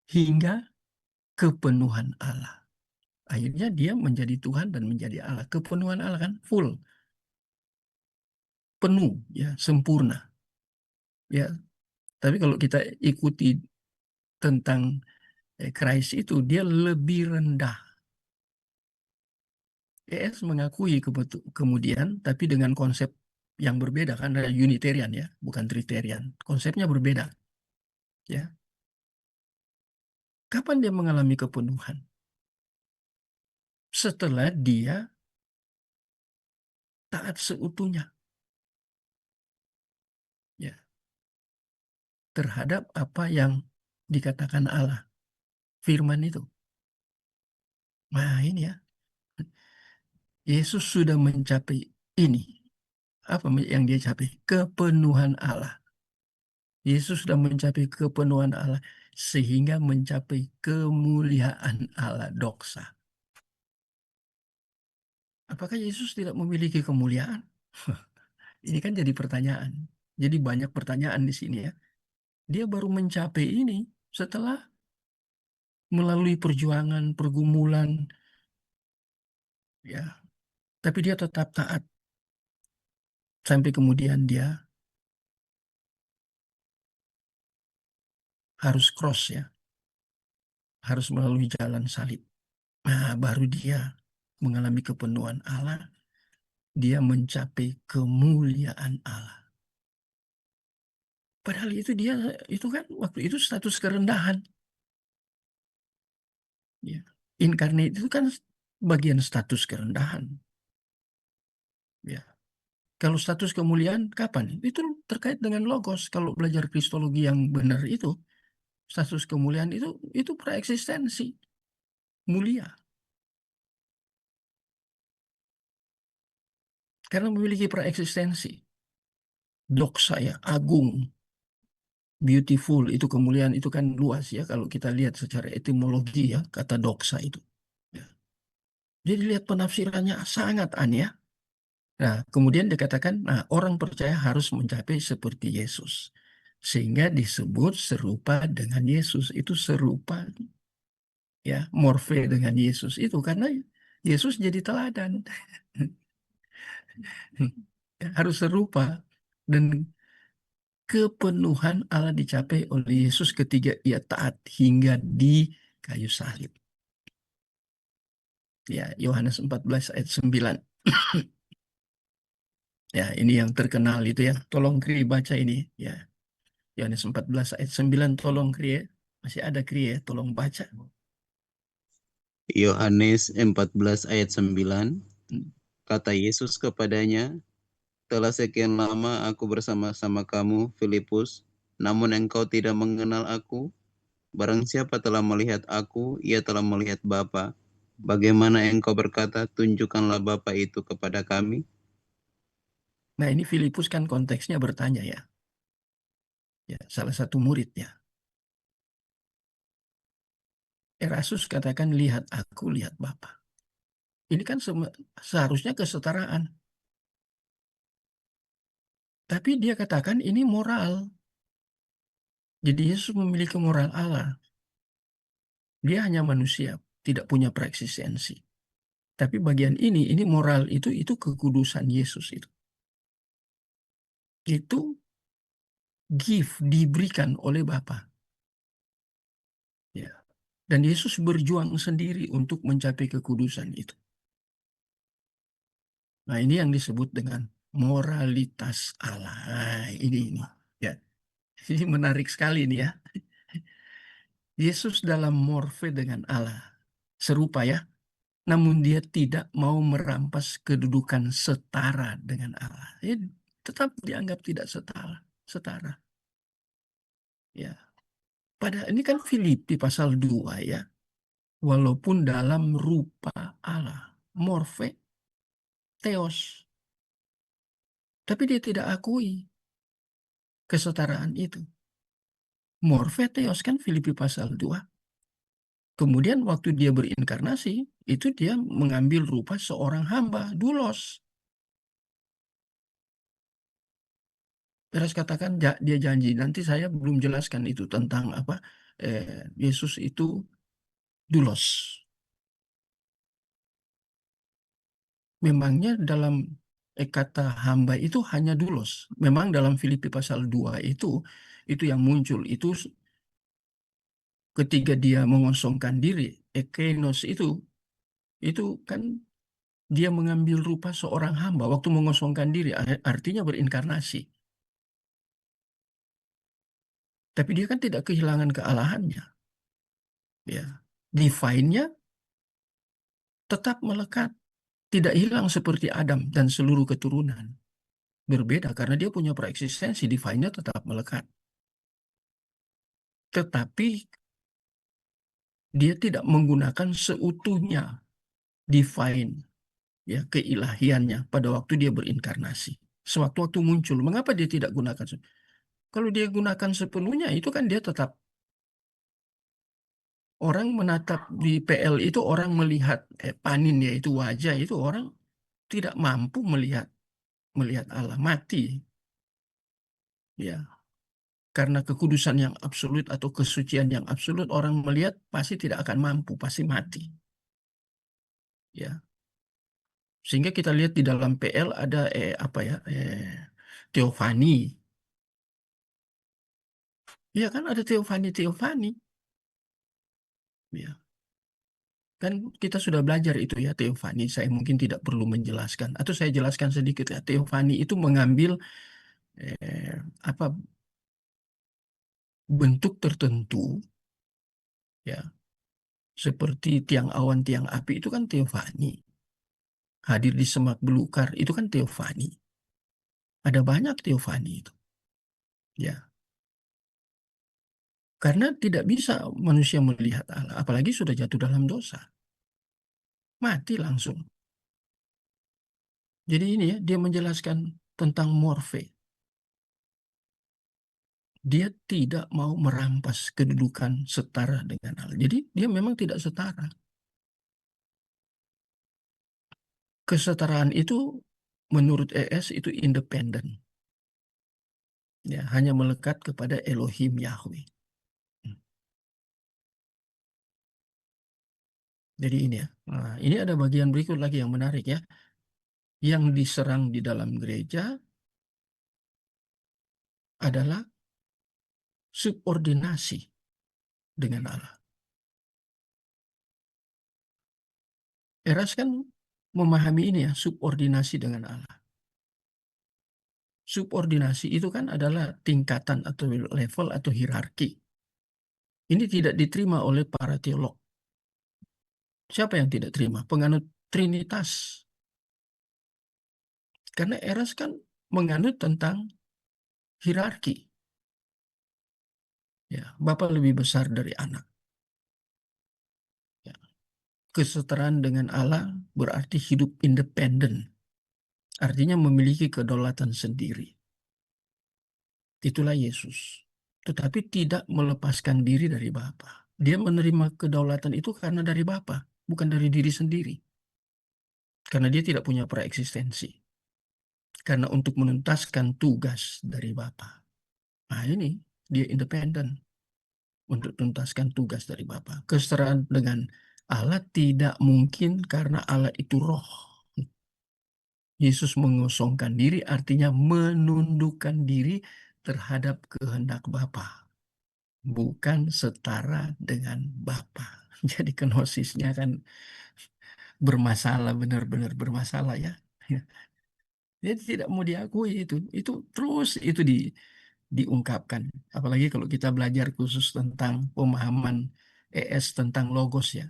hingga kepenuhan Allah. Akhirnya dia menjadi Tuhan dan menjadi Allah. Kepenuhan Allah kan full, penuh, ya, sempurna. Ya, tapi kalau kita ikuti tentang Christ itu, dia lebih rendah. ES mengakui kemudian, tapi dengan konsep yang berbeda, kan ada Unitarian, ya, bukan Trinitarian. Konsepnya berbeda, ya. Kapan dia mengalami kepenuhan? Setelah dia taat seutuhnya, ya, terhadap apa yang dikatakan Allah, firman itu. Nah, ini ya, Yesus sudah mencapai ini. Apa yang dia capai? Kepenuhan Allah. Yesus sudah mencapai kepenuhan Allah sehingga mencapai kemuliaan Allah, doksa. Apakah Yesus tidak memiliki kemuliaan? Ini kan jadi pertanyaan. Jadi banyak pertanyaan di sini, ya. Dia baru mencapai ini setelah melalui perjuangan, pergumulan, ya. Tapi dia tetap taat sampai kemudian dia harus cross, ya, harus melalui jalan salib. Nah, baru dia mengalami kepenuhan Allah, dia mencapai kemuliaan Allah. Padahal itu kan waktu itu status kerendahan. Ya. Incarnate itu kan bagian status kerendahan. Ya. Kalau status kemuliaan kapan? Itu terkait dengan logos. Kalau belajar kristologi yang benar itu, status kemuliaan itu preeksistensi, mulia. Karena memiliki preeksistensi. Doksa, ya, agung, beautiful, itu kemuliaan itu kan luas, ya, kalau kita lihat secara etimologi, ya, kata doksa itu. Ya. Jadi lihat penafsirannya sangat aneh, ya. Nah, kemudian dikatakan, nah, orang percaya harus mencapai seperti Yesus. Sehingga disebut serupa dengan Yesus. Itu serupa, ya, morfe dengan Yesus. Itu karena Yesus jadi teladan. Ya, harus serupa. Dan kepenuhan Allah dicapai oleh Yesus ketika ia taat hingga di kayu salib. Ya, Yohanes 14 ayat 9. Ya, ini yang terkenal itu, ya. Tolong Kri baca ini, ya. Yohanes 14 ayat 9, tolong Kri, ya. Masih ada Kri, ya, tolong baca. Yohanes 14 ayat 9, Hmm. kata Yesus kepadanya, telah sekian lama aku bersama-sama kamu, Filipus, namun engkau tidak mengenal aku. Barang siapa telah melihat aku, ia telah melihat Bapa. Bagaimana engkau berkata, tunjukkanlah Bapa itu kepada kami? Nah, ini Filipus kan konteksnya bertanya, ya. Ya, salah satu muridnya. Erasus katakan, lihat aku, lihat Bapa. Ini kan seharusnya kesetaraan. Tapi dia katakan ini moral. Jadi Yesus memiliki moral Allah. Dia hanya manusia, tidak punya preeksistensi. Tapi bagian ini moral itu kekudusan Yesus itu. Itu gift diberikan oleh Bapa. Ya. Dan Yesus berjuang sendiri untuk mencapai kekudusan itu. Nah, ini yang disebut dengan moralitas Allah. Nah, ini. Ya. Ini menarik sekali nih, ya. Yesus dalam morfe dengan Allah. Serupa, ya. Namun dia tidak mau merampas kedudukan setara dengan Allah. Dia tetap dianggap tidak setara. Setara. Ya. Pada ini kan Filipi pasal 2, ya. Walaupun dalam rupa Allah. Morfe, theos. Tapi dia tidak akui kesetaraan itu. Morfe, theos kan Filipi pasal 2. Kemudian waktu dia berinkarnasi, itu dia mengambil rupa seorang hamba, doulos. Peres katakan dia janji, nanti saya belum jelaskan itu tentang apa Yesus itu doulos. Memangnya dalam kata hamba itu hanya doulos. Memang dalam Filipi pasal 2 itu yang muncul itu ketika dia mengosongkan diri, ekeinos itu kan dia mengambil rupa seorang hamba waktu mengosongkan diri, artinya berinkarnasi. Tapi dia kan tidak kehilangan kealahannya, ya. Divine-nya tetap melekat, tidak hilang seperti Adam dan seluruh keturunan. Berbeda karena dia punya preeksistensi, divine-nya tetap melekat. Tetapi dia tidak menggunakan seutuhnya divine, ya, keilahiannya pada waktu dia berinkarnasi. Sewaktu-waktu muncul, mengapa dia tidak gunakan? Kalau dia gunakan sepenuhnya, itu kan dia tetap orang menatap di PL itu, orang melihat panin, yaitu wajah itu, orang tidak mampu melihat melihat Allah mati, ya, karena kekudusan yang absolut atau kesucian yang absolut, orang melihat pasti tidak akan mampu, pasti mati, ya. Sehingga kita lihat di dalam PL ada apa ya, teofani, ya kan, ada teofani, ya. Kan kita sudah belajar itu ya teofani. Saya mungkin tidak perlu menjelaskan, atau saya jelaskan sedikit ya. Teofani itu mengambil eh, apa bentuk tertentu, ya, seperti tiang awan, tiang api itu kan teofani. Hadir di semak belukar itu kan teofani. Ada banyak teofani itu, ya. Karena tidak bisa manusia melihat Allah, apalagi sudah jatuh dalam dosa, mati langsung. Jadi ini ya, dia menjelaskan tentang morfe. Dia tidak mau merampas kedudukan setara dengan Allah. Jadi dia memang tidak setara. Kesetaraan itu menurut ES itu independen. Ya, hanya melekat kepada Elohim Yahweh. Hmm. Jadi ini ya. Nah, ini ada bagian berikut lagi yang menarik ya. Yang diserang di dalam gereja adalah subordinasi dengan Allah. Eras kan memahami ini ya, subordinasi dengan Allah. Subordinasi itu kan adalah tingkatan atau level atau hierarki. Ini tidak diterima oleh para teolog. Siapa yang tidak terima? Penganut Trinitas. Karena Eras kan menganut tentang hierarki. Ya, Bapa lebih besar dari anak. Ya. Kesetaraan dengan Allah berarti hidup independen. Artinya memiliki kedaulatan sendiri. Itulah Yesus. Tetapi tidak melepaskan diri dari Bapa. Dia menerima kedaulatan itu karena dari Bapa, bukan dari diri sendiri. Karena dia tidak punya preeksistensi. Karena untuk menuntaskan tugas dari Bapa. Nah ini, dia independen untuk tuntaskan tugas dari Bapa. Kesetaraan dengan Allah tidak mungkin karena Allah itu roh. Yesus mengosongkan diri artinya menundukkan diri terhadap kehendak Bapa, bukan setara dengan Bapa. Jadi kenosisnya kan bermasalah, benar-benar bermasalah ya. Jadi tidak mau diakui itu terus itu diungkapkan. Apalagi kalau kita belajar khusus tentang pemahaman ES tentang logos ya.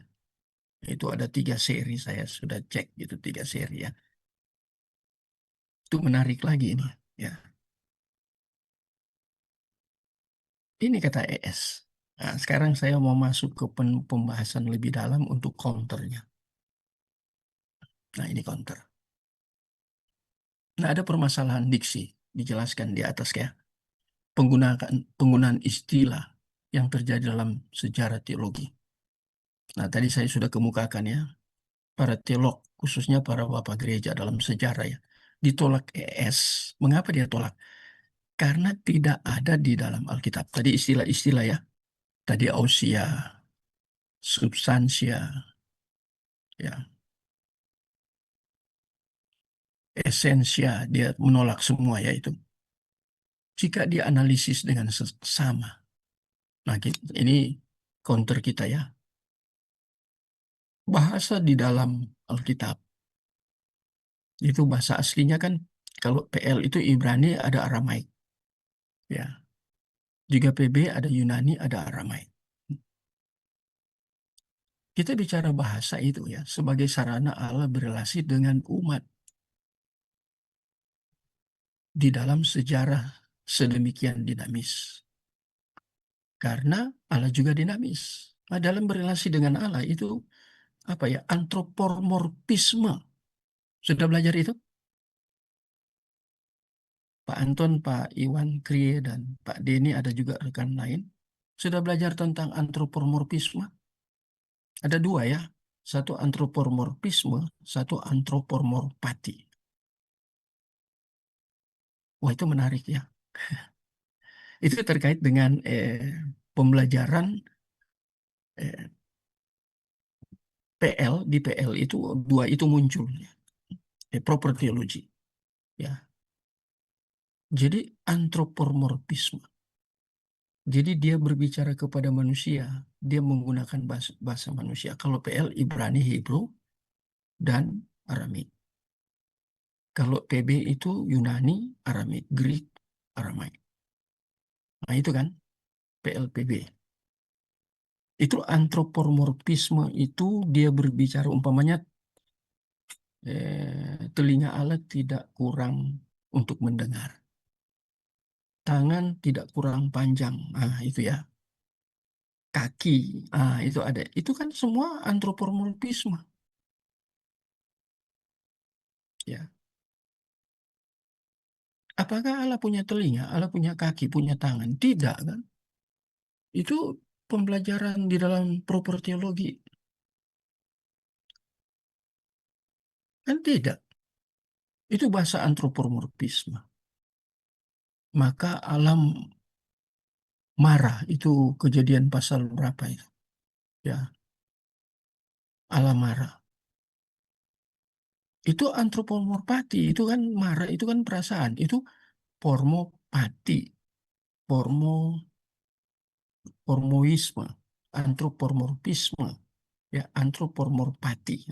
Itu ada 3 seri, saya sudah cek itu 3 seri ya. Itu menarik lagi ini ya. Ini kata ES. Nah, sekarang saya mau masuk ke pembahasan lebih dalam untuk counternya. Nah, ini counter. Nah, ada permasalahan diksi, dijelaskan di atas ya. Penggunaan istilah yang terjadi dalam sejarah teologi. Nah, tadi saya sudah kemukakan ya, para teolog, khususnya para bapak gereja dalam sejarah ya, ditolak ES. Mengapa dia tolak? Karena tidak ada di dalam Alkitab. Tadi istilah-istilah ya, tadi ausia, substansia, ya, esensia, dia menolak semua ya itu. Jika dianalisis dengan sama, nah ini counter kita ya, bahasa di dalam Alkitab itu bahasa aslinya kan, kalau PL itu Ibrani ada Aramaik, ya. Jika PB ada Yunani ada Aramaik. Kita bicara bahasa itu ya sebagai sarana Allah berelasi dengan umat di dalam sejarah sedemikian dinamis. Karena Allah juga dinamis. Nah, dalam berelasi dengan Allah itu apa ya? Antropomorfisme. Sudah belajar itu? Pak Anton, Pak Iwan Krie, dan Pak Denny ada juga rekan lain. Sudah belajar tentang antropomorfisme? Ada dua ya. Satu antropomorfisme, satu antropomorpati. Wah, itu menarik ya. Itu terkait dengan pembelajaran eh, PL. Di PL itu dua itu muncul ya. Proper theology ya. Jadi antropomorfisme. Jadi dia berbicara kepada manusia, dia menggunakan bahasa manusia. Kalau PL Ibrani, Hebrew, dan Aramik. Kalau PB itu Yunani, Aramik, Greek, Aramaik. Nah itu kan PLPB. Itu antropomorfisme itu dia berbicara umpamanya telinga Allah tidak kurang untuk mendengar. Tangan tidak kurang panjang. Nah, itu ya. Kaki, itu ada. Itu kan semua antropomorfisme. Ya. Apakah Allah punya telinga, Allah punya kaki, punya tangan? Tidak kan? Itu pembelajaran di dalam proper teologi. Kan tidak. Itu bahasa antropomorfisme. Maka alam marah itu kejadian pasal berapa itu? Ya, alam marah. Itu antropomorpati, itu kan marah, itu kan perasaan. Itu pormopati, pormo, pormoisme, antropomorfisme, ya, antropomorpati.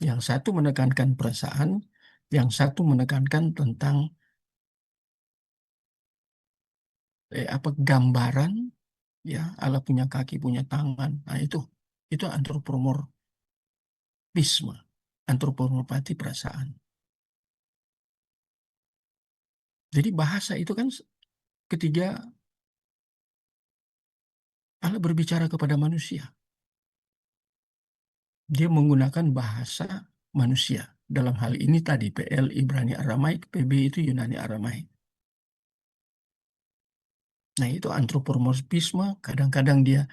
Yang satu menekankan perasaan, yang satu menekankan tentang apa gambaran, ya, Allah punya kaki, punya tangan. Nah, itu antropomorfisme, antropomorpati perasaan. Jadi bahasa itu kan ketiga Allah berbicara kepada manusia. Dia menggunakan bahasa manusia. Dalam hal ini tadi PL Ibrani Aramaik, PB itu Yunani Aramaik. Nah, itu antropomorfisme. Kadang-kadang dia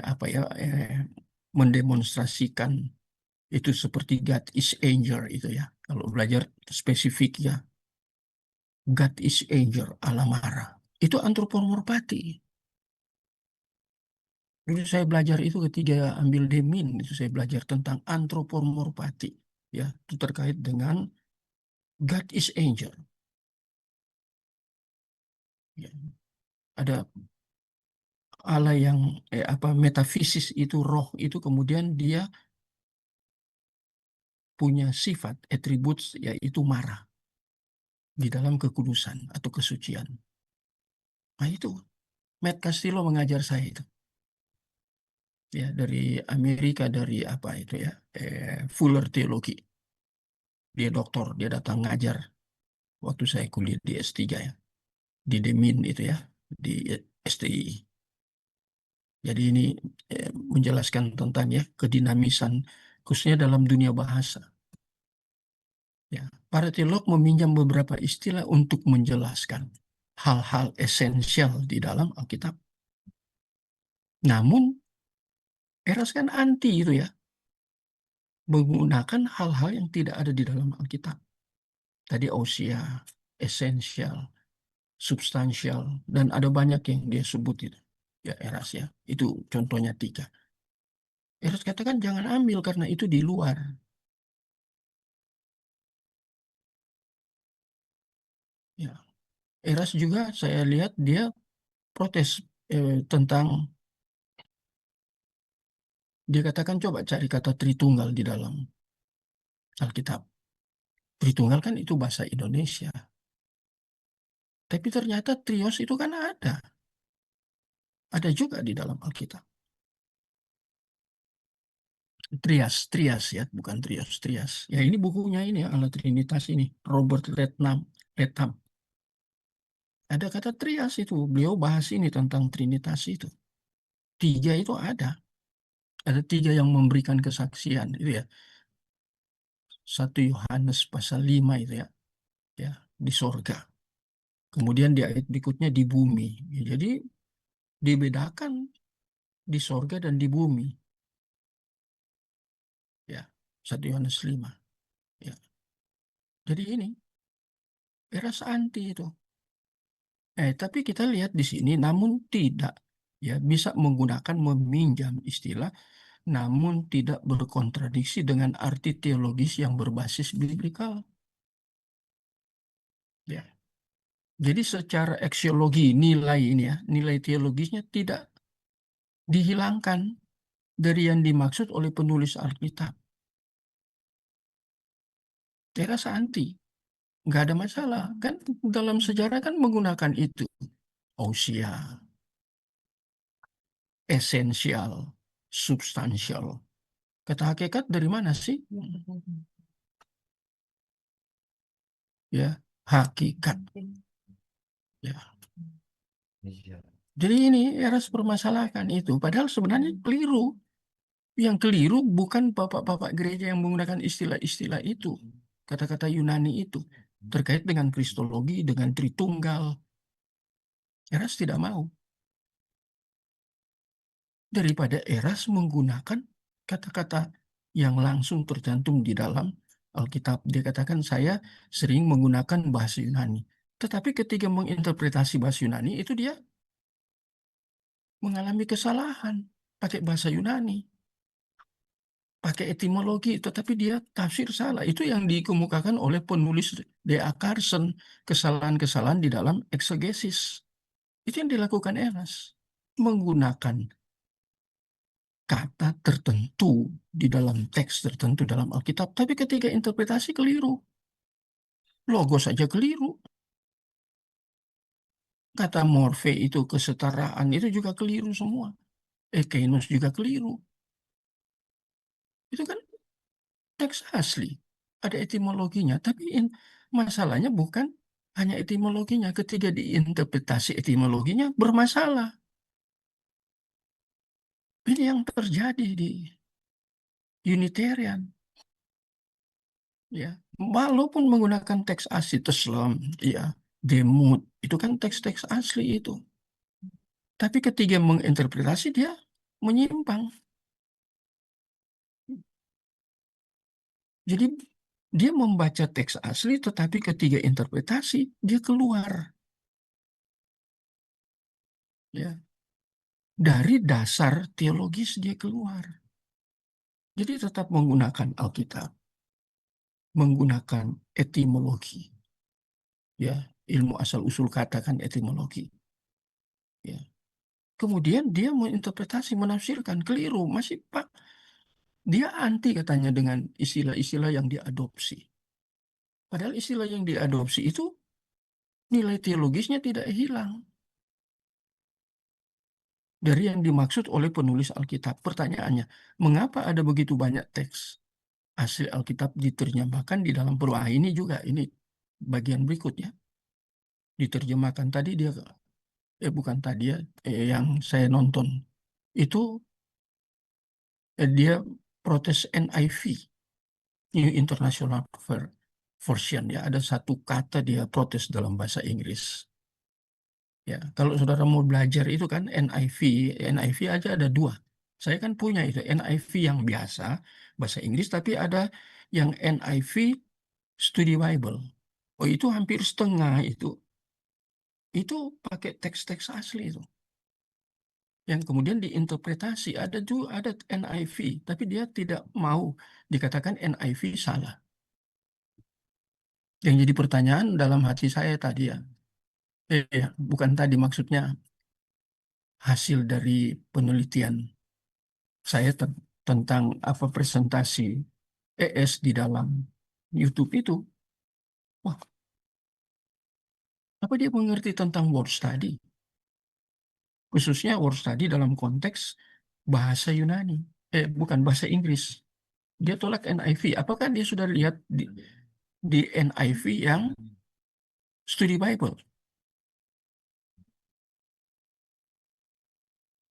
apa ya mendemonstrasikan itu seperti God is anger itu ya. Kalau belajar spesifik ya, God is anger, Allah marah. Itu antropomorpati. Dulu saya belajar itu ketika ambil Demin, itu saya belajar tentang antropomorpati. Ya, itu terkait dengan God is anger. Ya, ada Allah yang apa metafisis itu roh itu kemudian dia punya sifat atribut yaitu marah di dalam kekudusan atau kesucian. Nah itu Matt Castillo mengajar saya itu ya dari Amerika dari apa itu ya Fuller Theology. Dia doktor, dia datang ngajar waktu saya kuliah di S3 ya di Demin itu ya di STI. Jadi ini menjelaskan tentang ya kedinamisan khususnya dalam dunia bahasa. Ya, para teolog meminjam beberapa istilah untuk menjelaskan hal-hal esensial di dalam Alkitab. Namun Eras kan anti itu ya, menggunakan hal-hal yang tidak ada di dalam Alkitab. Tadi ousia, esensial, substansial, dan ada banyak yang dia sebut itu. Ya, Eras ya. Itu contohnya 3. Eras katakan jangan ambil karena itu di luar. Ya. Eras juga saya lihat dia protes tentang, dia katakan coba cari kata Tritunggal di dalam Alkitab. Tritunggal kan itu bahasa Indonesia. Tapi ternyata trios itu kan ada. Ada juga di dalam Alkitab. Trias, Trias ya, bukan Trios, Trias. Ya ini bukunya ini ya, Allah Trinitas ini, Robert Letham. Ada kata Trias itu, beliau bahas ini tentang Trinitas itu. 3 itu ada. Ada 3 yang memberikan kesaksian itu ya. 1 Yohanes pasal 5 itu ya, ya di sorga. Kemudian di ayat berikutnya di bumi. Ya, jadi dibedakan di sorga dan di bumi. Ya, 1 Yohanes 5. Ya. Jadi ini eras anti itu. Tapi kita lihat di sini, namun tidak ya bisa menggunakan meminjam istilah, namun tidak berkontradiksi dengan arti teologis yang berbasis biblikal. Ya, jadi secara aksiologi nilai ini ya, nilai teologisnya tidak dihilangkan dari yang dimaksud oleh penulis Alkitab. Teras anti, nggak ada masalah kan, dalam sejarah kan menggunakan itu, ousia, esensial, substansial. Kata hakikat dari mana sih? Ya, hakikat. Ya. Jadi ini Eras permasalahkan itu. Padahal sebenarnya keliru. Yang keliru bukan bapak-bapak gereja yang menggunakan istilah-istilah itu. Kata-kata Yunani itu. Terkait dengan kristologi, dengan Tritunggal. Eras tidak mau. Daripada Eras menggunakan kata-kata yang langsung tercantum di dalam Alkitab. Dia katakan saya sering menggunakan bahasa Yunani. Tetapi ketika menginterpretasi bahasa Yunani itu dia mengalami kesalahan pakai bahasa Yunani, pakai etimologi, tetapi dia tafsir salah. Itu yang dikemukakan oleh penulis D.A. Carson, kesalahan-kesalahan di dalam eksegesis. Itu yang dilakukan Eras, menggunakan kata tertentu di dalam teks tertentu dalam Alkitab, tapi ketika interpretasi keliru, logos saja keliru. Kata morfe itu kesetaraan itu juga keliru semua. Ekeinos juga keliru. Itu kan teks asli, ada etimologinya, tapi masalahnya bukan hanya etimologinya. Ketika diinterpretasi etimologinya bermasalah. Ini yang terjadi di Unitarian. Ya, walaupun menggunakan teks asli Teslam, ya, Demut, itu kan teks-teks asli itu. Tapi ketika menginterpretasi dia menyimpang. Jadi dia membaca teks asli, tetapi ketika interpretasi dia keluar, ya, dari dasar teologis dia keluar. Jadi tetap menggunakan Alkitab, menggunakan etimologi, ya, ilmu asal usul kata kan etimologi, ya. Kemudian dia menginterpretasi, menafsirkan keliru, masih Pak. Dia anti katanya dengan istilah-istilah yang diadopsi. Padahal istilah yang diadopsi itu nilai teologisnya tidak hilang dari yang dimaksud oleh penulis Alkitab. Pertanyaannya, mengapa ada begitu banyak teks asli Alkitab diterjemahkan di dalam ini juga, ini bagian berikutnya. Diterjemahkan tadi dia, bukan tadi ya, yang saya nonton, itu dia protes NIV, New International Version, ya. Ada satu kata dia protes dalam bahasa Inggris. Ya, kalau saudara mau belajar itu kan NIV, NIV aja ada 2. Saya kan punya itu NIV yang biasa, bahasa Inggris, tapi ada yang NIV Study Bible. Oh, itu hampir setengah itu. Itu pakai teks-teks asli itu. Yang kemudian diinterpretasi. Ada juga ada NIV, tapi dia tidak mau dikatakan NIV salah. Yang jadi pertanyaan dalam hati saya tadi ya, bukan tadi maksudnya hasil dari penelitian saya tentang apa presentasi ES di dalam YouTube itu. Wah, apa dia mengerti tentang word study? Khususnya word study dalam konteks bahasa Yunani. Bukan bahasa Inggris. Dia tolak NIV. Apakah dia sudah lihat di NIV yang studi Bible?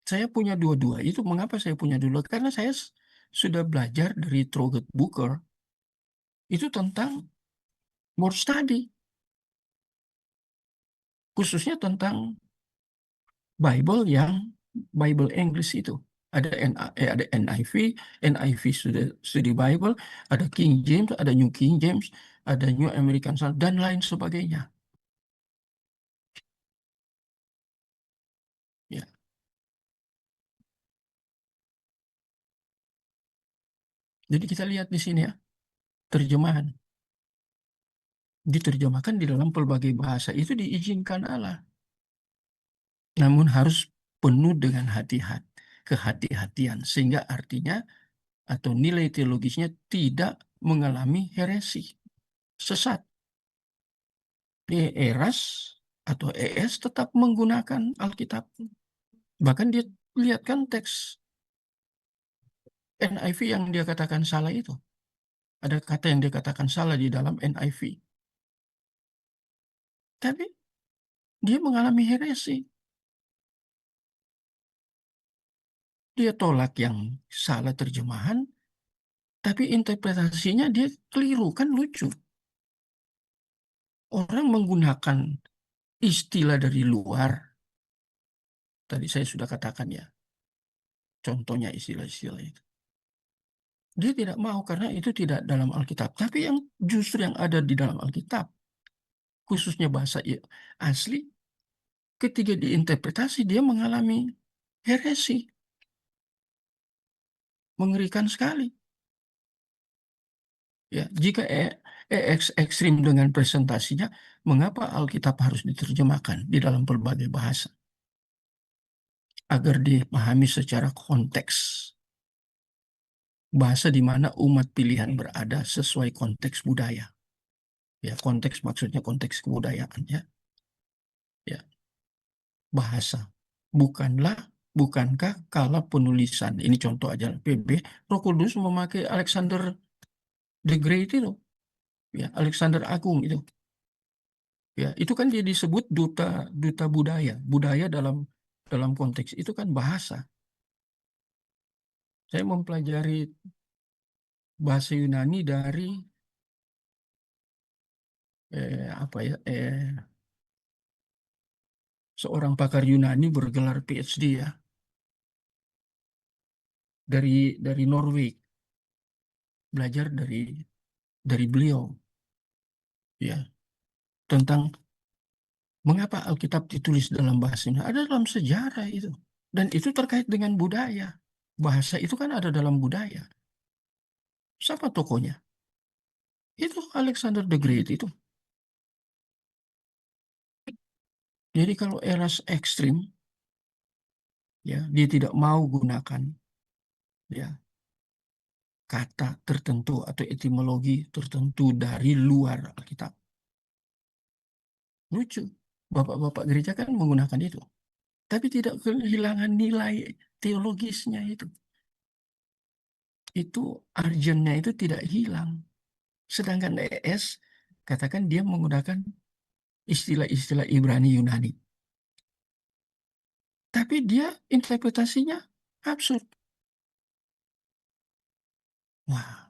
Saya punya dua-dua. Itu mengapa saya punya dua? Karena saya sudah belajar dari Troget Booker itu tentang word study, khususnya tentang Bible yang Bible English itu. Ada NIV, NIV Study Bible, ada King James, ada New King James, ada New American Standard, dan lain sebagainya. Ya. Jadi kita lihat di sini ya, terjemahan. Diterjemahkan di dalam pelbagai bahasa itu diizinkan Allah. Namun harus penuh dengan kehati-hatian. Sehingga artinya atau nilai teologisnya tidak mengalami heresi, sesat. Eras atau ES tetap menggunakan Alkitab. Bahkan dia lihatkan teks NIV yang dia katakan salah itu. Ada kata yang dia katakan salah di dalam NIV. Tapi dia mengalami heresi. Dia tolak yang salah terjemahan, tapi interpretasinya dia keliru, kan lucu. Orang menggunakan istilah dari luar, tadi saya sudah katakan ya, contohnya istilah-istilah itu. Dia tidak mau karena itu tidak dalam Alkitab. Tapi yang justru yang ada di dalam Alkitab, khususnya bahasa asli, ketika diinterpretasi dia mengalami heresi. Mengerikan sekali. Ya, jika ekstrim dengan presentasinya, mengapa Alkitab harus diterjemahkan di dalam berbagai bahasa? Agar dipahami secara konteks. Bahasa di mana umat pilihan berada sesuai konteks budaya. Ya, konteks maksudnya konteks kebudayaan ya. Ya, bahasa. Bukankah kala penulisan, ini contoh aja PB, Roh Kudus memakai Alexander the Great itu, ya, Alexander Agung itu. Ya, itu kan dia disebut duta duta budaya. Budaya dalam dalam konteks itu kan bahasa. Saya mempelajari bahasa Yunani dari apa ya? Seorang pakar Yunani bergelar PhD ya dari Norway. Belajar dari beliau ya tentang mengapa Alkitab ditulis dalam bahasa Yunani. Ada dalam sejarah itu. Dan itu terkait dengan budaya. Bahasa itu kan ada dalam budaya. Siapa tokohnya? Itu Alexander the Great itu. Jadi kalau eras ekstrim, ya dia tidak mau gunakan ya kata tertentu atau etimologi tertentu dari luar Alkitab. Lucu, bapak-bapak gereja kan menggunakan itu, tapi tidak kehilangan nilai teologisnya itu. Itu arjennya itu tidak hilang. Sedangkan ES katakan dia menggunakan istilah-istilah Ibrani Yunani, tapi dia interpretasinya absurd. Wah,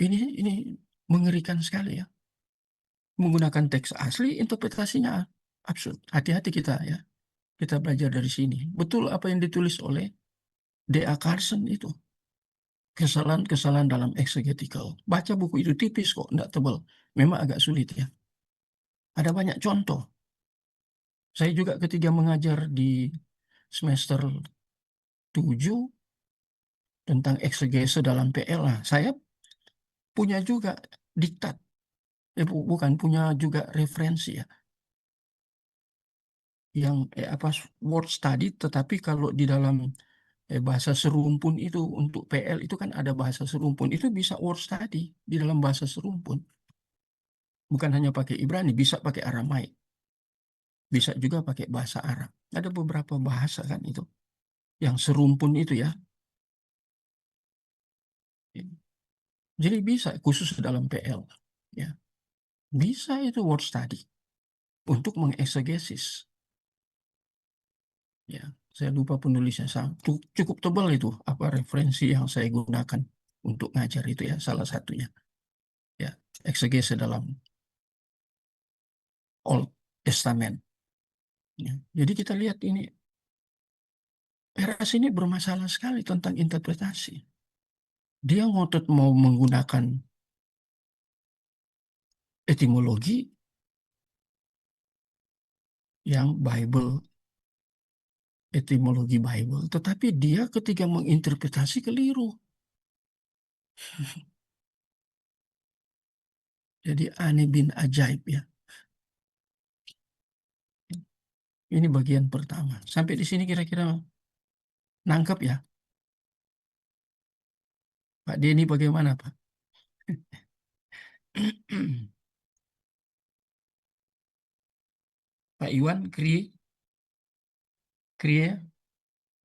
ini mengerikan sekali ya. Menggunakan teks asli, interpretasinya absurd. Hati-hati kita ya. Kita belajar dari sini. Betul apa yang ditulis oleh D.A. Carson itu. Kesalahan-kesalahan dalam exegetical. Baca buku itu tipis kok, enggak tebal. Memang agak sulit ya. Ada banyak contoh. Saya juga ketika mengajar di semester 7 tentang eksegese dalam PL, nah, saya punya juga diktat. Bukan, punya juga referensi ya. Yang apa word study, tetapi kalau di dalam bahasa serumpun itu untuk PL itu kan ada bahasa serumpun. Itu bisa word study di dalam bahasa serumpun. Bukan hanya pakai Ibrani, bisa pakai Aramaik. Bisa juga pakai bahasa Arab. Ada beberapa bahasa kan itu. Yang serumpun itu ya. Jadi bisa khusus dalam PL. Ya. Bisa itu word study untuk mengeksegesis. Ya, saya lupa penulisnya. Cukup tebal itu apa referensi yang saya gunakan untuk ngajar itu ya salah satunya. Ya, eksegese dalam Old Testament. Ya. Jadi kita lihat ini Eras ini bermasalah sekali tentang interpretasi. Dia ngotot mau menggunakan etimologi yang etimologi Bible, tetapi dia ketika menginterpretasi keliru. Jadi aneh bin ajaib ya. Ini bagian pertama. Sampai di sini kira-kira nangkep ya. Pak Denny bagaimana Pak? Pak Iwan, Krie,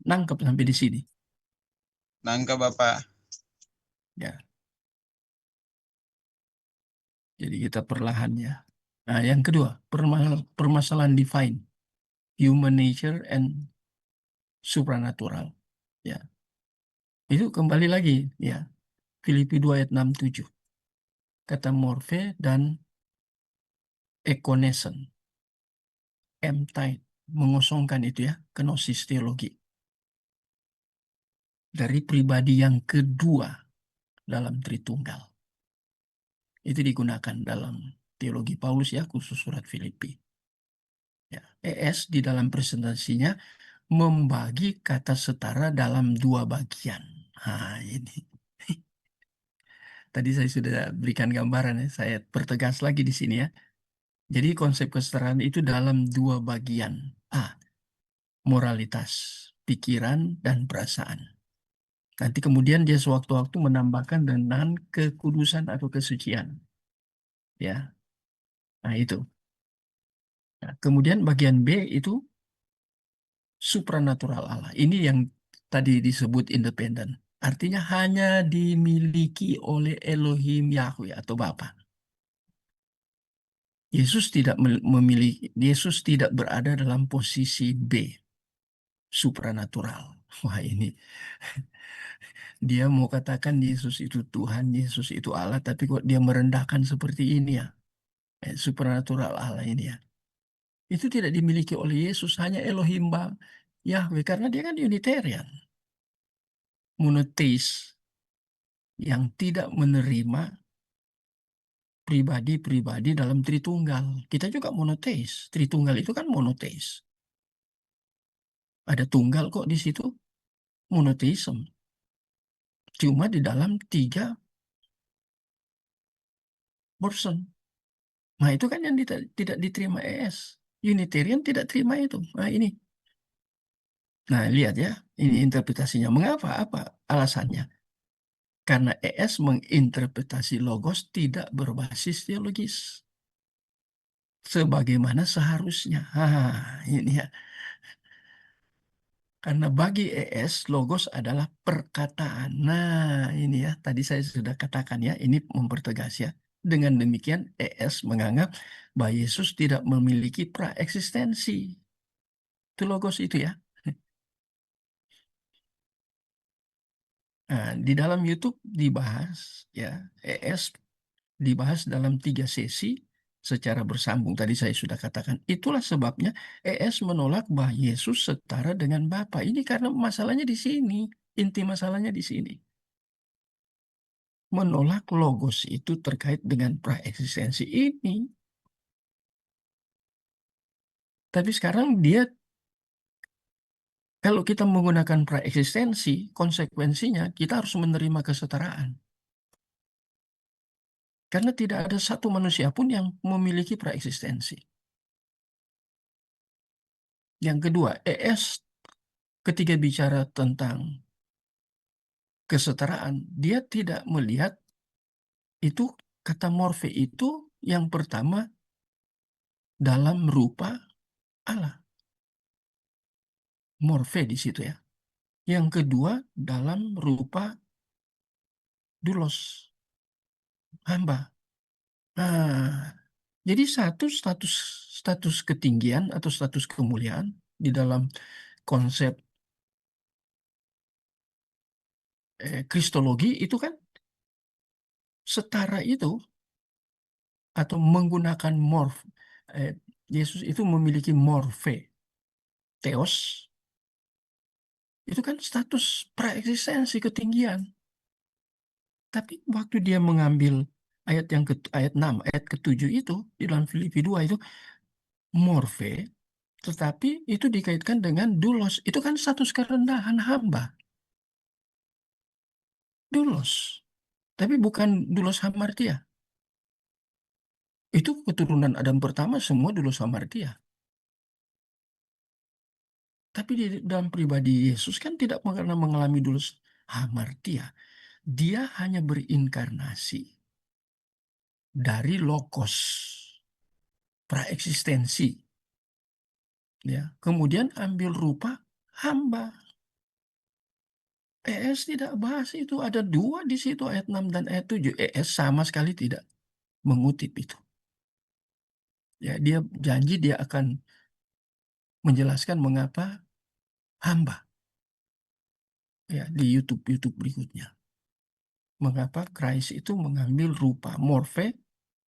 nangkep sampai di sini. Nangkep Bapak. Ya, jadi kita perlahan ya. Nah, yang kedua, permasalahan divine, human nature and supranatural. Ya, itu kembali lagi ya. Filipi 2 ayat 6-7. Kata morphe dan ekonesen. M-type mengosongkan itu ya, kenosis teologi. Dari pribadi yang kedua dalam Tritunggal. Itu digunakan dalam teologi Paulus ya, khusus surat Filipi. Ya, ES di dalam presentasinya membagi kata setara dalam dua bagian. Nah, ini. Tadi saya sudah berikan gambaran ya, saya pertegas lagi di sini ya. Jadi konsep kesetaraan itu dalam dua bagian. A, moralitas, pikiran, dan perasaan. Nanti kemudian dia sewaktu-waktu menambahkan dengan kekudusan atau kesucian. Ya, nah itu. Nah, kemudian bagian B itu supranatural Allah. Ini yang tadi disebut independen. Artinya hanya dimiliki oleh Elohim Yahweh atau Bapa. Yesus tidak berada dalam posisi B, supranatural. Wah, ini dia mau katakan Yesus itu Tuhan, Yesus itu Allah, tapi kok dia merendahkan seperti ini ya. Supranatural Allah ini ya. Itu tidak dimiliki oleh Yesus, hanya Elohim Yahweh, karena dia kan Unitarian, monoteis, yang tidak menerima pribadi-pribadi dalam Tritunggal. Kita juga monoteis. Tritunggal itu kan monoteis. Ada tunggal kok di situ, monoteism. Cuma di dalam tiga person. Nah, itu kan yang tidak diterima ES. Unitarian tidak terima itu. Nah, ini. Nah, lihat ya. Ini interpretasinya. Mengapa? Apa alasannya? Karena ES menginterpretasi logos tidak berbasis teologis. Sebagaimana seharusnya. Ini ya. Karena bagi ES, logos adalah perkataan. Nah, ini ya, tadi saya sudah katakan ya, ini mempertegas ya. Dengan demikian, ES menganggap bahwa Yesus tidak memiliki praeksistensi. Itu logos itu ya. Nah, di dalam YouTube dibahas, ya, ES dibahas dalam 3 sesi secara bersambung. Tadi saya sudah katakan, itulah sebabnya ES menolak bahwa Yesus setara dengan Bapa. Ini karena masalahnya di sini, inti masalahnya di sini. Menolak logos itu terkait dengan praeksistensi ini. Tapi sekarang dia, kalau kita menggunakan praeksistensi, konsekuensinya kita harus menerima kesetaraan. Karena tidak ada satu manusia pun yang memiliki praeksistensi. Yang kedua, ES ketika bicara tentang kesetaraan, dia tidak melihat itu kata morfe itu yang pertama dalam rupa Allah. Morfe di situ ya. Yang kedua dalam rupa doulos, hamba. Nah, jadi satu status ketinggian atau status kemuliaan di dalam konsep kristologi itu kan setara itu atau menggunakan Yesus itu memiliki morfe theos, itu kan status praeksistensi ketinggian. Tapi waktu dia mengambil ayat ayat 6, ayat ke-7 itu di dalam Filipi 2 itu morfe, tetapi itu dikaitkan dengan doulos. Itu kan status kerendahan hamba. Doulos. Tapi bukan doulos hamartia. Itu keturunan Adam pertama semua doulos hamartia. Tapi di dalam pribadi Yesus kan tidak pernah mengalami doulos hamartia. Dia hanya berinkarnasi dari logos praeksistensi. Ya, kemudian ambil rupa hamba. ES tidak bahas itu. Ada dua di situ, ayat 6 dan ayat 7. ES sama sekali tidak mengutip itu. Ya, dia janji dia akan menjelaskan mengapa hamba. Ya, di YouTube berikutnya. Mengapa Christ itu mengambil rupa morfe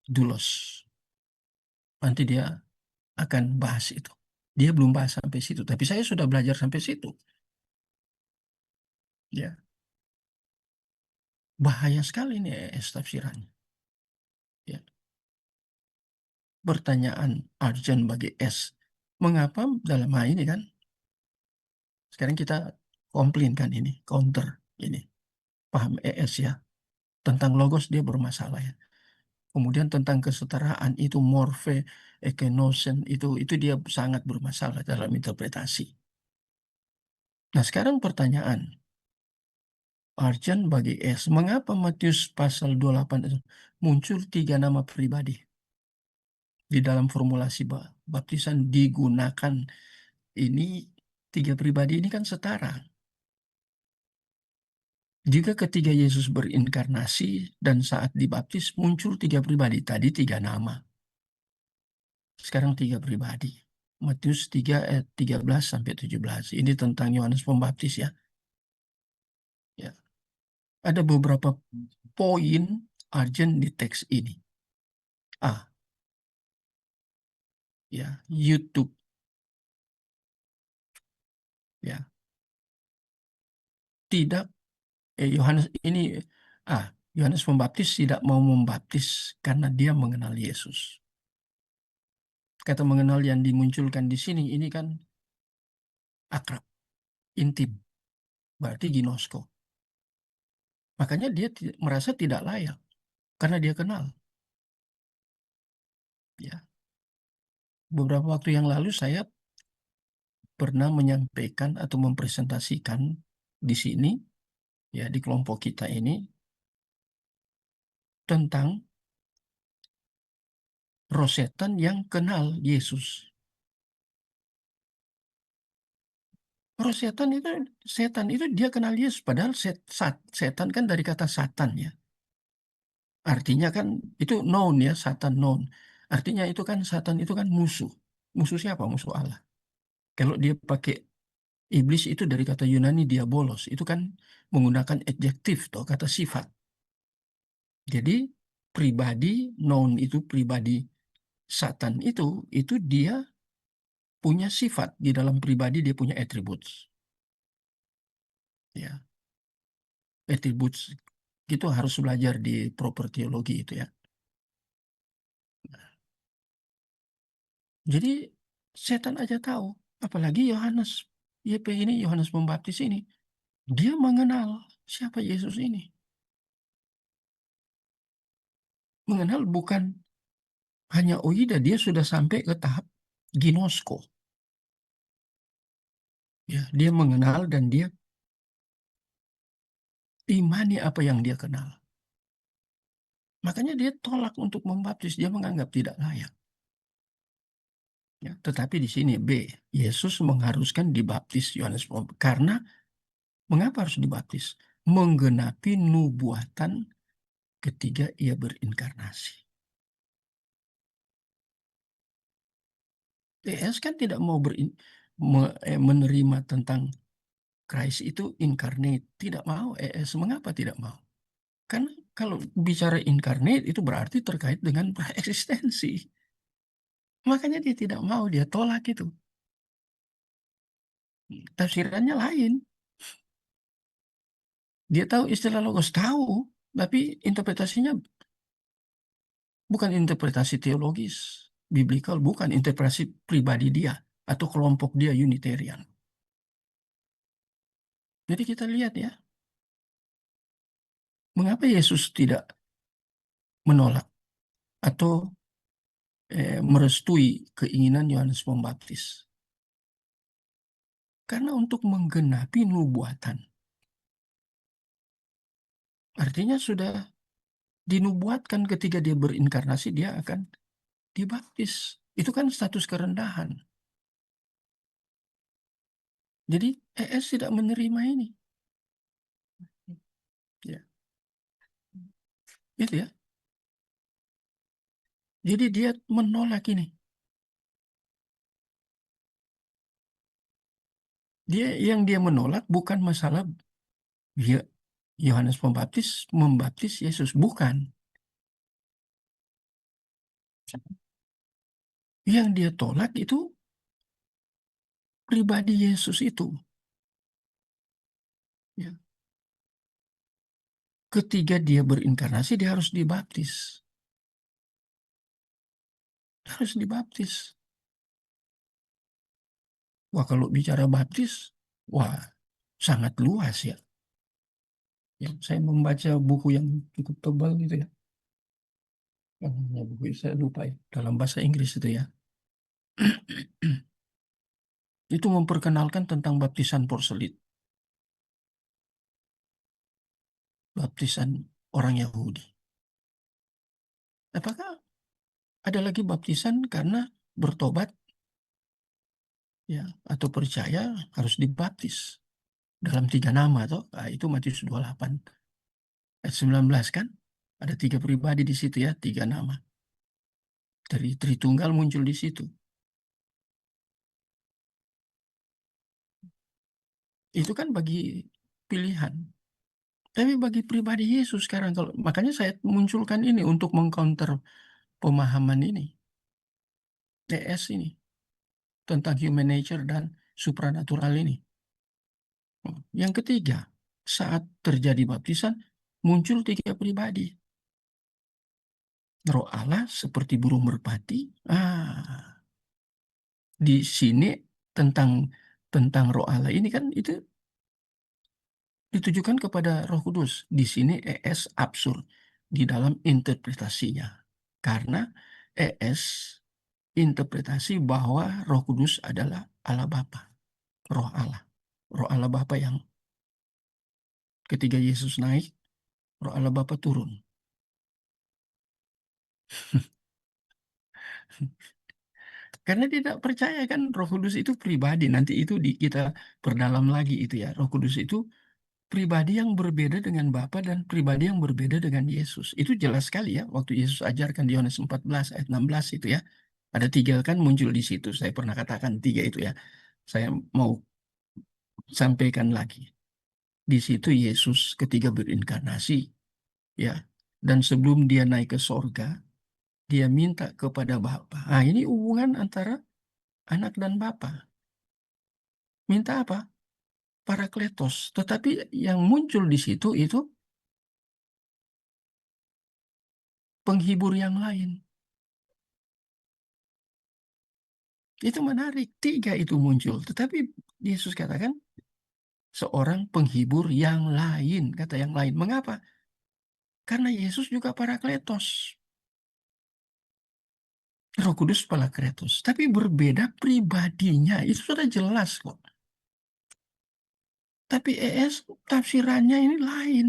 doulos. Nanti dia akan bahas itu. Dia belum bahas sampai situ, tapi saya sudah belajar sampai situ. Ya, bahaya sekali ini ES tafsirannya. Ya. Pertanyaan Arjan bagi S. Mengapa dalam hal ini kan? Sekarang kita komplain kan ini, counter ini. Paham ES ya. Tentang logos dia bermasalah ya. Kemudian tentang kesetaraan itu morfe, ekenosen itu dia sangat bermasalah dalam interpretasi. Nah sekarang pertanyaan Arjan bagi S. Mengapa Matius pasal 28 itu muncul 3 nama pribadi? Di dalam formulasi baptisan digunakan ini 3 pribadi ini kan setara. Jika ketika Yesus berinkarnasi dan saat dibaptis muncul 3 pribadi, tadi 3 nama. Sekarang 3 pribadi. Matius 3 ayat 13 sampai 17. Ini tentang Yohanes Pembaptis ya. Ya. Ada beberapa poin urgent di teks ini. A. Ya, YouTube. Ya. Tidak Yohanes ini Yohanes Pembaptis tidak mau membaptis karena dia mengenal Yesus. Kata mengenal yang dimunculkan di sini ini kan akrab, intim, berarti ginosko. Makanya dia merasa tidak layak karena dia kenal. Ya. Beberapa waktu yang lalu saya pernah menyampaikan atau mempresentasikan di sini ya di kelompok kita ini tentang roh setan yang kenal Yesus. Roh setan itu dia kenal Yesus padahal setan kan dari kata Satan ya. Artinya kan itu known ya, Satan known. Artinya itu kan Satan itu kan musuh. Musuh siapa? Musuh Allah. Kalau dia pakai iblis itu dari kata Yunani diabolos, itu kan menggunakan adjektif atau kata sifat. Jadi pribadi known itu pribadi Satan itu dia punya sifat di dalam pribadi, dia punya attributes. Ya, attributes itu harus belajar di proper teologi itu ya. Jadi setan aja tahu, apalagi Yohanes YP ini, Yohanes Pembaptis ini, dia mengenal siapa Yesus ini. Mengenal bukan hanya oida, dia sudah sampai ke tahap ginosko. Ya, dia mengenal dan dia imani apa yang dia kenal. Makanya dia tolak untuk membaptis, dia menganggap tidak layak. Ya, tetapi di sini B, Yesus mengharuskan dibaptis Yohanes Pembaptis. Karena mengapa harus dibaptis? Menggenapi nubuatan ketika ia berinkarnasi. ES kan tidak mau menerima tentang Christ itu incarnate. Tidak mau ES. Mengapa tidak mau? Karena kalau bicara incarnate itu berarti terkait dengan praeksistensi. Makanya dia tidak mau, dia tolak itu. Tafsirannya lain. Dia tahu istilah logos, tahu, tapi interpretasinya bukan interpretasi teologis, biblical, bukan interpretasi pribadi dia atau kelompok dia Unitarian. Jadi kita lihat ya, mengapa Yesus tidak menolak atau merestui keinginan Yohanes Pembaptis. Karena untuk menggenapi nubuatan. Artinya sudah dinubuatkan ketika dia berinkarnasi, dia akan dibaptis. Itu kan status kerendahan. Jadi ES tidak menerima ini. Ya. Itu ya. Jadi dia menolak ini. Dia menolak bukan masalah Yohanes Pembaptis membaptis Yesus, bukan. Yang dia tolak itu pribadi Yesus itu. Ya. Ketika dia berinkarnasi, dia harus dibaptis. Harus dibaptis. Wah, kalau bicara baptis, wah, sangat luas ya. Ya, saya membaca buku yang cukup tebal gitu ya. Buku saya lupa ya, dalam bahasa Inggris itu ya. Itu memperkenalkan tentang baptisan porselit. Baptisan orang Yahudi. Apakah ada lagi baptisan karena bertobat ya atau percaya harus dibaptis dalam 3 nama toh? Nah, itu Matius 28 ayat 19 kan? Ada 3 pribadi di situ ya, 3 nama. Dari Tritunggal muncul di situ. Itu kan bagi pilihan. Tapi bagi pribadi Yesus sekarang, kalau makanya saya munculkan ini untuk mengcounter pemahaman ini. TS ini. Tentang human nature dan supranatural ini. Yang ketiga, saat terjadi baptisan, muncul 3 pribadi. Roh Allah seperti burung merpati. Di sini tentang Roh Allah ini kan itu ditujukan kepada Roh Kudus. Di sini ES absurd di dalam interpretasinya. Karena ES interpretasi bahwa Roh Kudus adalah Allah Bapa, Roh Allah. Roh Allah Bapa yang ketika Yesus naik, Roh Allah Bapa turun. Karena tidak percaya kan Roh Kudus itu pribadi. Nanti itu kita perdalam lagi itu ya. Roh Kudus itu pribadi yang berbeda dengan Bapa dan pribadi yang berbeda dengan Yesus. Itu jelas sekali ya waktu Yesus ajarkan di Yohanes 14 ayat 16 itu ya. Ada 3 kan muncul di situ. Saya pernah katakan 3 itu ya. Saya mau sampaikan lagi. Di situ Yesus ketika berinkarnasi ya. Dan sebelum dia naik ke sorga, dia minta kepada Bapa. Ah, ini hubungan antara anak dan Bapa. Minta apa? Parakletos. Tetapi yang muncul di situ itu penghibur yang lain. Itu menarik. 3 itu muncul. Tetapi Yesus katakan seorang penghibur yang lain. Kata yang lain. Mengapa? Karena Yesus juga Parakletos. Roh Kudus Parakletos. Tapi berbeda pribadinya. Itu sudah jelas kok. Tapi ES tafsirannya ini lain.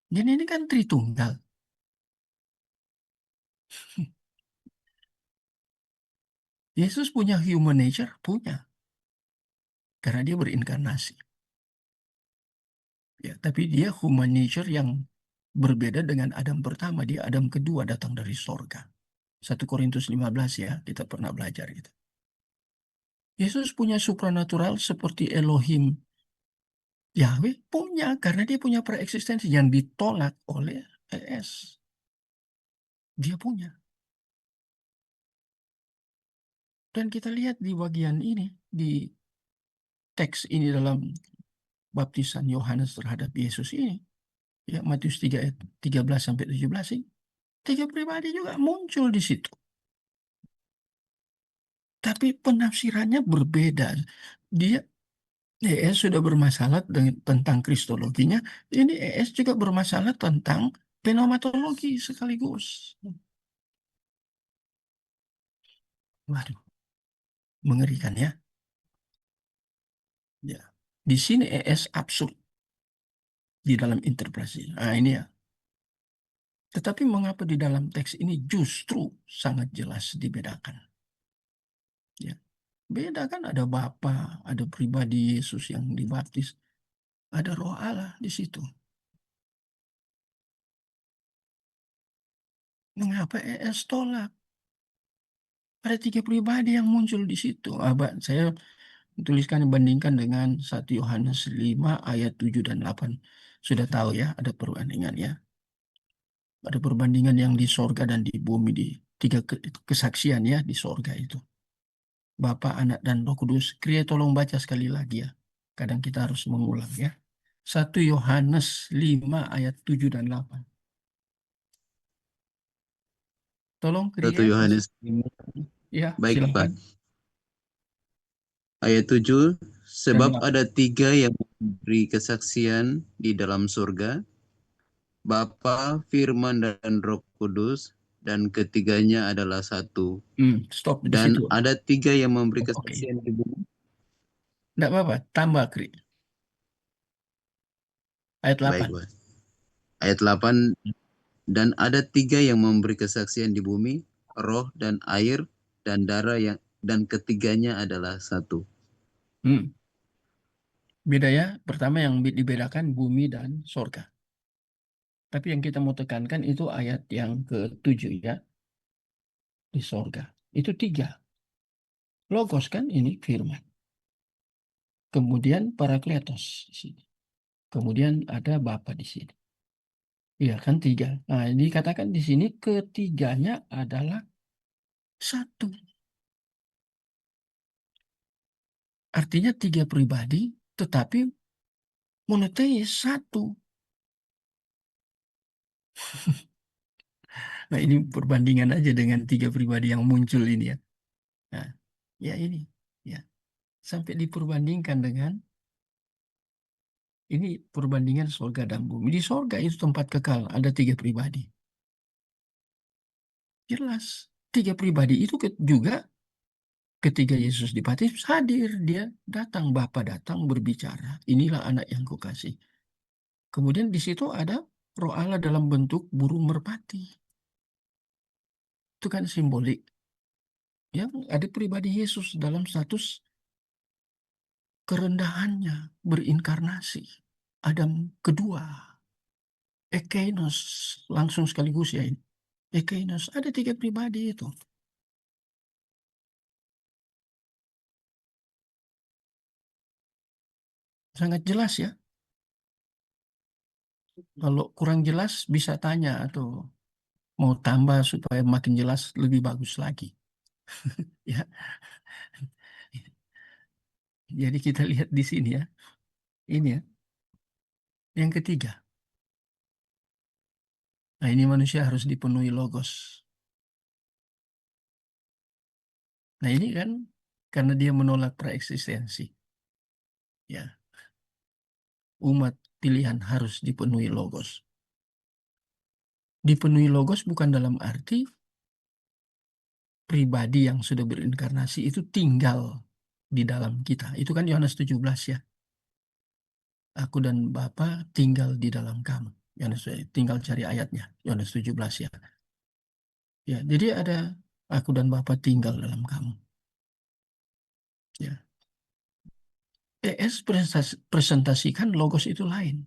Jadi ini kan Tritunggal. Yesus punya human nature? Punya. Karena dia berinkarnasi. Ya, tapi dia human nature yang berbeda dengan Adam pertama. Dia Adam kedua datang dari sorga. 1 Korintus 15 ya, kita pernah belajar gitu. Yesus punya supranatural seperti Elohim. Yahweh punya, karena dia punya preeksistensi yang ditolak oleh ES. Dia punya. Dan kita lihat di bagian ini, di teks ini dalam baptisan Yohanes terhadap Yesus ini. Ya, Matius 3 ayat 13 sampai 17 ini. 3 pribadi juga muncul di situ. Tapi penafsirannya berbeda. Dia ES sudah bermasalah tentang kristologinya. Ini ES juga bermasalah tentang pneumatologi sekaligus. Waduh, mengerikan ya. Ya. Di sini ES absurd di dalam interpretasi. Nah, ini ya. Tetapi mengapa di dalam teks ini justru sangat jelas dibedakan? Ya. Beda kan, ada Bapa, ada pribadi Yesus yang dibaptis, ada Roh Allah di situ. Mengapa ES tolak? Ada 3 pribadi yang muncul di situ. Saya tuliskan bandingkan dengan 1 Yohanes 5 ayat 7 dan 8. Sudah tahu ya, ada perbandingan ya. Ada perbandingan yang di sorga dan di bumi, di 3 kesaksian ya di sorga itu. Bapa, Anak, dan Roh Kudus. Kriya tolong baca sekali lagi ya. Kadang kita harus mengulang ya. 1 Yohanes 5 ayat 7 dan 8. Tolong 1 Kriya. Yohanes 5. Ya, Baik, Pak. silakan. Ayat 7. Dan Sebab 8. ada 3 yang memberi kesaksian di dalam surga, Bapa, Firman, dan Roh Kudus, dan ketiganya adalah satu. Stop di Dan situ. ada 3 yang memberi Oke. kesaksian di bumi. Enggak apa-apa, tambah Kri. Ayat Baik, 8. Pak. Ayat 8. Dan ada 3 yang memberi kesaksian di bumi, roh dan air dan darah, dan ketiganya adalah satu. Hmm. Beda ya. Pertama yang dibedakan bumi dan sorga. Tapi yang kita mau tekankan itu ayat yang ke-7 ya. Di sorga. Itu 3. Logos kan ini firman. Kemudian Parakletos di sini. Kemudian ada Bapa di sini. Iya kan 3. Nah, dikatakan di sini ketiganya adalah satu. Artinya 3 pribadi, tetapi monoteis satu. Nah, ini perbandingan aja dengan 3 pribadi yang muncul ini ya. Nah, ya ini. Ya. Sampai diperbandingkan dengan ini perbandingan sorga dan bumi. Di sorga itu tempat kekal, ada 3 pribadi. Jelas. 3 pribadi itu juga ketika Yesus dibaptis hadir. Dia datang, Bapa datang berbicara. Inilah anak yang kukasih. Kemudian di situ ada Roh Allah dalam bentuk burung merpati. Itu kan simbolik. Ya, ada pribadi Yesus dalam status kerendahannya berinkarnasi. Adam kedua. Ekeinos, langsung sekaligus ya ini. Ekeinos, ada 3 pribadi itu. Sangat jelas ya. Kalau kurang jelas bisa tanya atau mau tambah supaya makin jelas lebih bagus lagi. Ya, jadi kita lihat di sini ya, ini ya, yang ketiga. Nah, ini manusia harus dipenuhi logos. Nah, ini kan karena dia menolak preeksistensi. Ya, umat pilihan harus dipenuhi logos. Dipenuhi logos bukan dalam arti pribadi yang sudah berinkarnasi itu tinggal di dalam kita. Itu kan Yohanes 17 ya. Aku dan Bapa tinggal di dalam kamu. Yohanes, tinggal cari ayatnya. Yohanes 17 ya. Ya, jadi ada aku dan Bapa tinggal dalam kamu. Ya. ES presentasikan logos itu lain.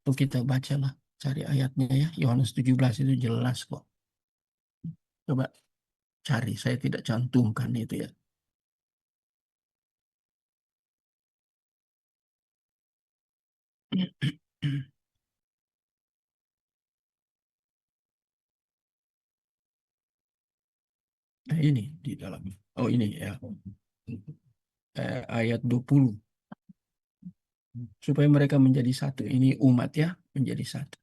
Tuh kita bacalah, cari ayatnya ya. Yohanes 17 itu jelas kok. Coba cari, saya tidak cantumkan itu ya. Nah, ini di dalam. Oh, ini ya. Ayat 20. Supaya mereka menjadi satu. Ini umat ya, menjadi satu.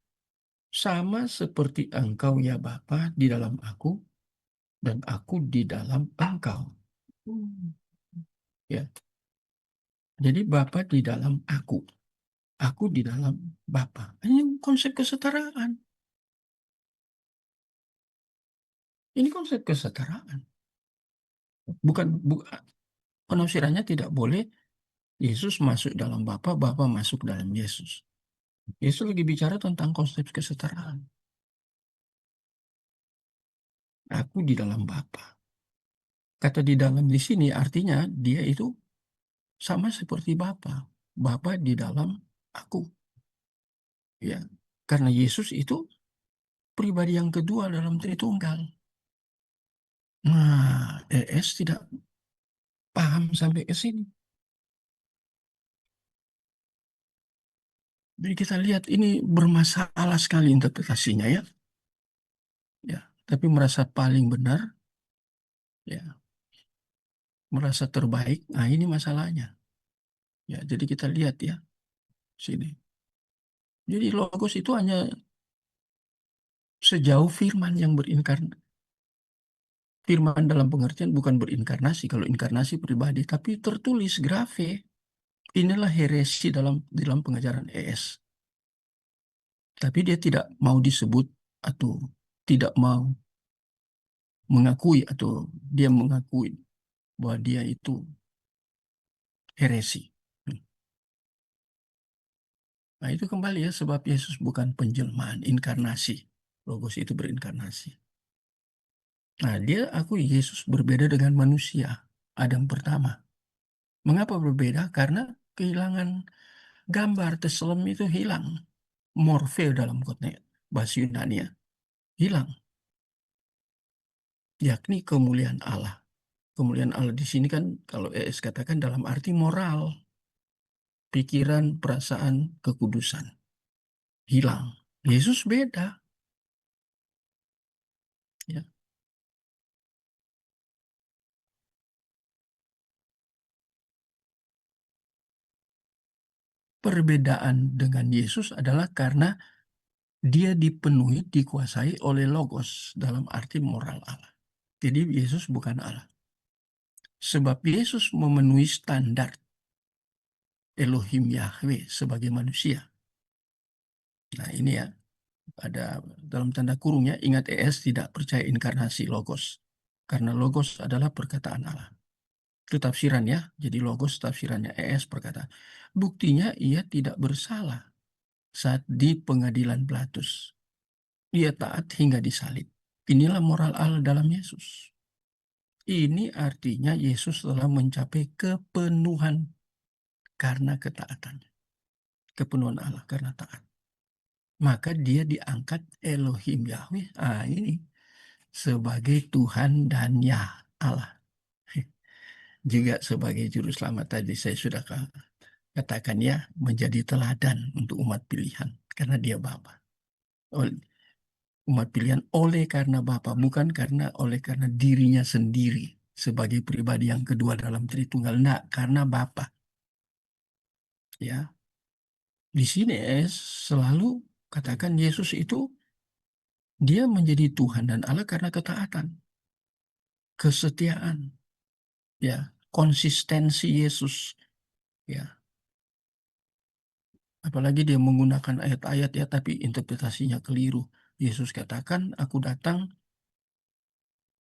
Sama seperti engkau ya Bapa di dalam aku dan aku di dalam engkau. Ya. Jadi Bapa di dalam aku di dalam Bapa. Ini konsep kesetaraan. Ini konsep kesetaraan. Bukan penafsirannya tidak boleh Yesus masuk dalam Bapa, Bapa masuk dalam Yesus. Yesus lagi bicara tentang konsep kesetaraan. Aku di dalam Bapa. Kata di dalam di sini artinya dia itu sama seperti Bapa. Bapa di dalam aku. Ya. Karena Yesus itu pribadi yang kedua dalam Tritunggal. Nah, ES tidak paham sampai ke sini. Jadi kita lihat ini bermasalah sekali interpretasinya ya. Ya, tapi merasa paling benar, ya, merasa terbaik. Nah, ini masalahnya. Ya, jadi kita lihat ya sini. Jadi logos itu hanya sejauh firman yang berinkarnasi. Firman dalam pengertian bukan berinkarnasi. Kalau inkarnasi pribadi, tapi tertulis grafe. Inilah heresi dalam pengajaran ES. Tapi dia tidak mau disebut atau tidak mau mengakui atau dia mengakui bahwa dia itu heresi. Nah, itu kembali ya sebab Yesus bukan penjelmaan, inkarnasi. Logos itu berinkarnasi. Nah, dia akui Yesus berbeda dengan manusia, Adam pertama. Mengapa berbeda? Karena kehilangan gambar teselem itu hilang. Morfe dalam konteks bahasa Yunani ya, hilang. Yakni kemuliaan Allah. Kemuliaan Allah di sini kan kalau ES katakan dalam arti moral, pikiran, perasaan, kekudusan. Hilang. Yesus beda. Ya. Perbedaan dengan Yesus adalah karena dia dipenuhi, dikuasai oleh logos dalam arti moral Allah. Jadi Yesus bukan Allah. Sebab Yesus memenuhi standar Elohim Yahweh sebagai manusia. Nah ini ya, ada dalam tanda kurungnya, ingat ES tidak percaya inkarnasi logos. Karena logos adalah perkataan Allah. Itu tafsiran ya, jadi logos tafsirannya ES perkataan. Buktinya ia tidak bersalah saat di pengadilan Pilatus. Ia taat hingga disalib. Inilah moral Allah dalam Yesus. Ini artinya Yesus telah mencapai kepenuhan karena ketaatannya. Kepenuhan Allah karena taat. Maka dia diangkat Elohim Yahweh. Ah, ini sebagai Tuhan dan Yah Allah. Juga sebagai juru selamat tadi saya sudah katakan ya menjadi teladan untuk umat pilihan karena dia Bapa. umat pilihan oleh karena Bapa, bukan oleh karena dirinya sendiri sebagai pribadi yang kedua dalam Tritunggal. Nah, karena Bapa. Ya, di sini selalu katakan Yesus itu dia menjadi Tuhan dan Allah karena ketaatan, kesetiaan, ya, konsistensi Yesus, ya. Apalagi dia menggunakan ayat-ayat ya, tapi interpretasinya keliru. Yesus katakan, aku datang,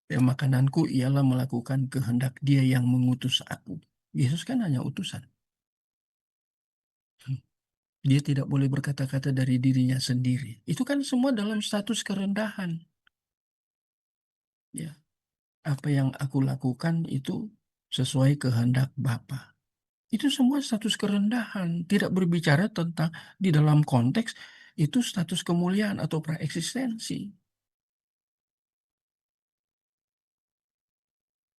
makananku ialah melakukan kehendak Dia yang mengutus aku. Yesus kan hanya utusan. Dia tidak boleh berkata-kata dari dirinya sendiri. Itu kan semua dalam status kerendahan. Ya, apa yang aku lakukan itu sesuai kehendak Bapa. Itu semua status kerendahan. Tidak berbicara tentang di dalam konteks itu status kemuliaan atau praeksistensi.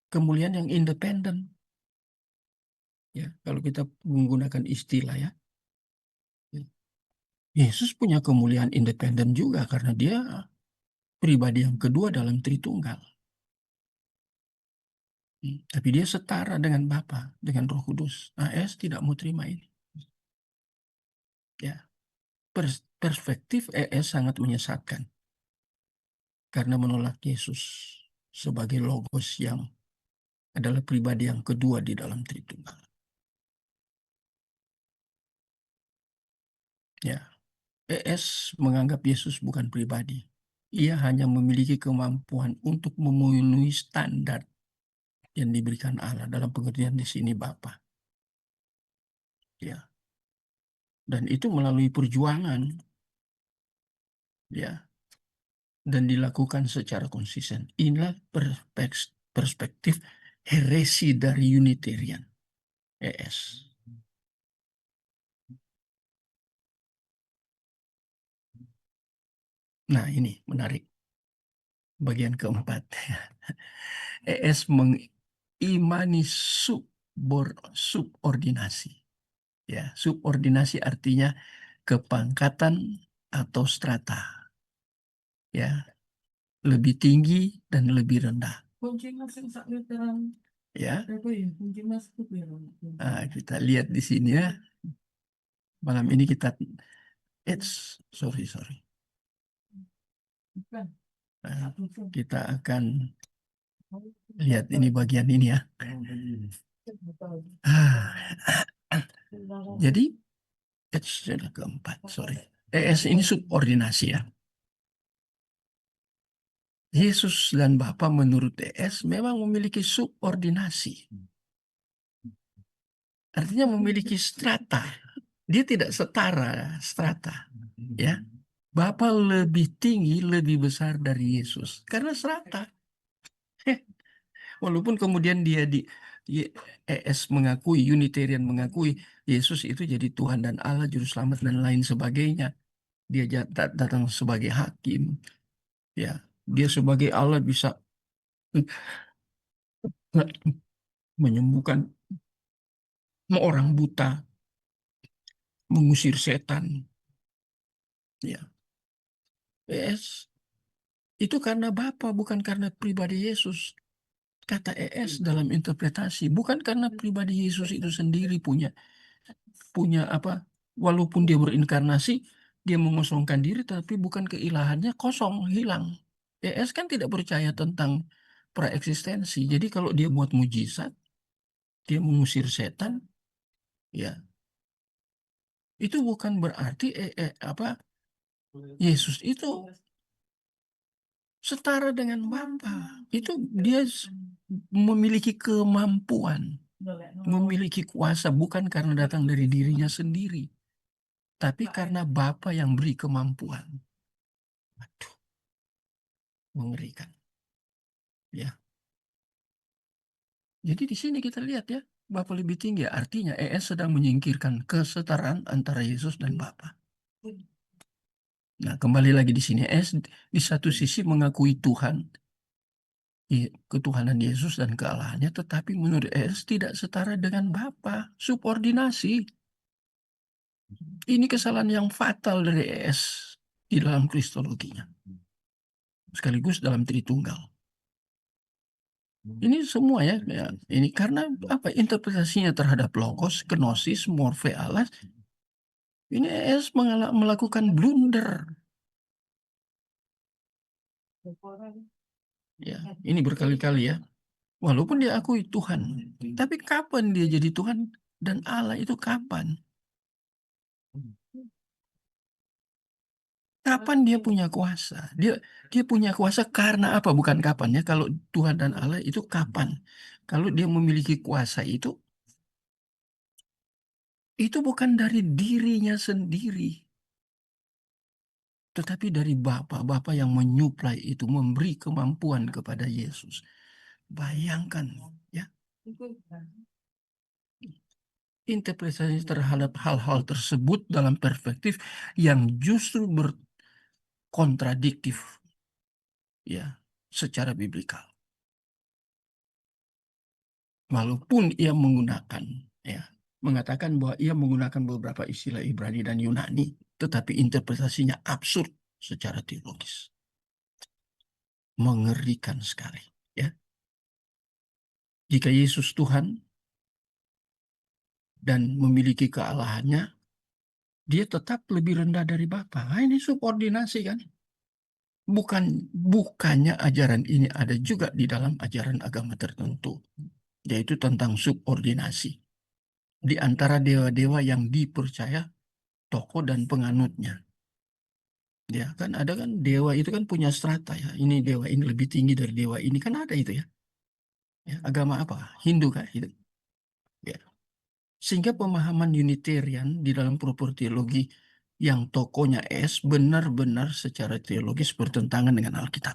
Kemuliaan yang independen. Ya, kalau kita menggunakan istilah ya. Yesus punya kemuliaan independen juga karena dia pribadi yang kedua dalam Tritunggal. Tapi dia setara dengan Bapa, dengan Roh Kudus. AS tidak mau terima ini. Ya, perspektif ES sangat menyesatkan karena menolak Yesus sebagai Logos yang adalah pribadi yang kedua di dalam Tritunggal. Ya, ES menganggap Yesus bukan pribadi. Ia hanya memiliki kemampuan untuk memenuhi standar yang diberikan Allah, dalam pengertian di sini Bapa. Ya. Dan itu melalui perjuangan, ya, dan dilakukan secara konsisten. Inilah perspektif heresi dari Unitarian ES. Nah, ini menarik. Bagian keempat. ES mengimani subordinasi. Ya, subordinasi artinya kepangkatan atau strata. Ya, lebih tinggi dan lebih rendah. Ya. Nah, kita lihat di sini ya. Malam ini kita sorry. Nah, kita akan lihat ini bagian ini ya. Jadi sudah keempat, sorry. ES ini subordinasi ya. Yesus dan Bapa menurut ES memang memiliki subordinasi. Artinya memiliki strata. Dia tidak setara strata. Ya. Bapa lebih tinggi, lebih besar dari Yesus. Karena strata. Walaupun kemudian dia di ES mengakui, Unitarian mengakui Yesus itu jadi Tuhan dan Allah, Juru Selamat dan lain sebagainya. Dia datang sebagai hakim. Ya, dia sebagai Allah bisa menyembuhkan orang buta, mengusir setan. Ya, ES itu karena Bapa, bukan karena pribadi Yesus. Kata ES dalam interpretasi, bukan karena pribadi Yesus itu sendiri punya apa, walaupun dia berinkarnasi, dia mengosongkan diri, tapi bukan keilahannya kosong, hilang. ES kan tidak percaya tentang praeksistensi. Jadi kalau dia buat mujizat, dia mengusir setan, ya itu bukan berarti Yesus itu setara dengan Bapa. Itu dia memiliki kemampuan, memiliki kuasa, bukan karena datang dari dirinya sendiri, tapi karena Bapa yang beri kemampuan. Aduh, mengerikan. Ya. Jadi di sini kita lihat ya, Bapa lebih tinggi. Artinya ES sedang menyingkirkan kesetaraan antara Yesus dan Bapa. Nah, kembali lagi di sini, ES di satu sisi mengakui Tuhan, ketuhanan Yesus dan kealahannya, tetapi menurut ES tidak setara dengan Bapa. Subordinasi. Ini kesalahan yang fatal dari ES di dalam kristologinya. sekaligus dalam Tritunggal. Ini semua ya, ini karena apa? Interpretasinya terhadap logos, kenosis, morphe alas. Ini ES melakukan blunder. Ya, ini berkali-kali ya. Walaupun dia akui Tuhan, tapi kapan dia jadi Tuhan dan Allah itu kapan? Kapan dia punya kuasa? Dia punya kuasa karena apa? Bukan kapan ya. Kalau Tuhan dan Allah itu kapan? Kalau dia memiliki kuasa itu bukan dari dirinya sendiri, tetapi dari Bapa yang menyuplai itu, memberi kemampuan kepada Yesus. Bayangkan ya, interpretasi terhadap hal-hal tersebut dalam perspektif yang justru berkontradiktif ya secara biblikal. Walaupun ia mengatakan bahwa ia menggunakan beberapa istilah Ibrani dan Yunani, tetapi interpretasinya absurd secara teologis. Mengerikan sekali ya. Jika Yesus Tuhan dan memiliki kealahannya, dia tetap lebih rendah dari Bapa. Nah, ini subordinasi kan? Bukannya ajaran ini ada juga di dalam ajaran agama tertentu, yaitu tentang subordinasi di antara dewa-dewa yang dipercaya tokoh dan penganutnya. Ya kan ada kan dewa itu kan punya strata ya. Ini dewa ini lebih tinggi dari dewa ini kan ada itu ya. Ya, agama apa? Hindu kan itu. Ya. Sehingga pemahaman Unitarian di dalam proper teologi yang tokohnya es benar-benar secara teologis bertentangan dengan Alkitab.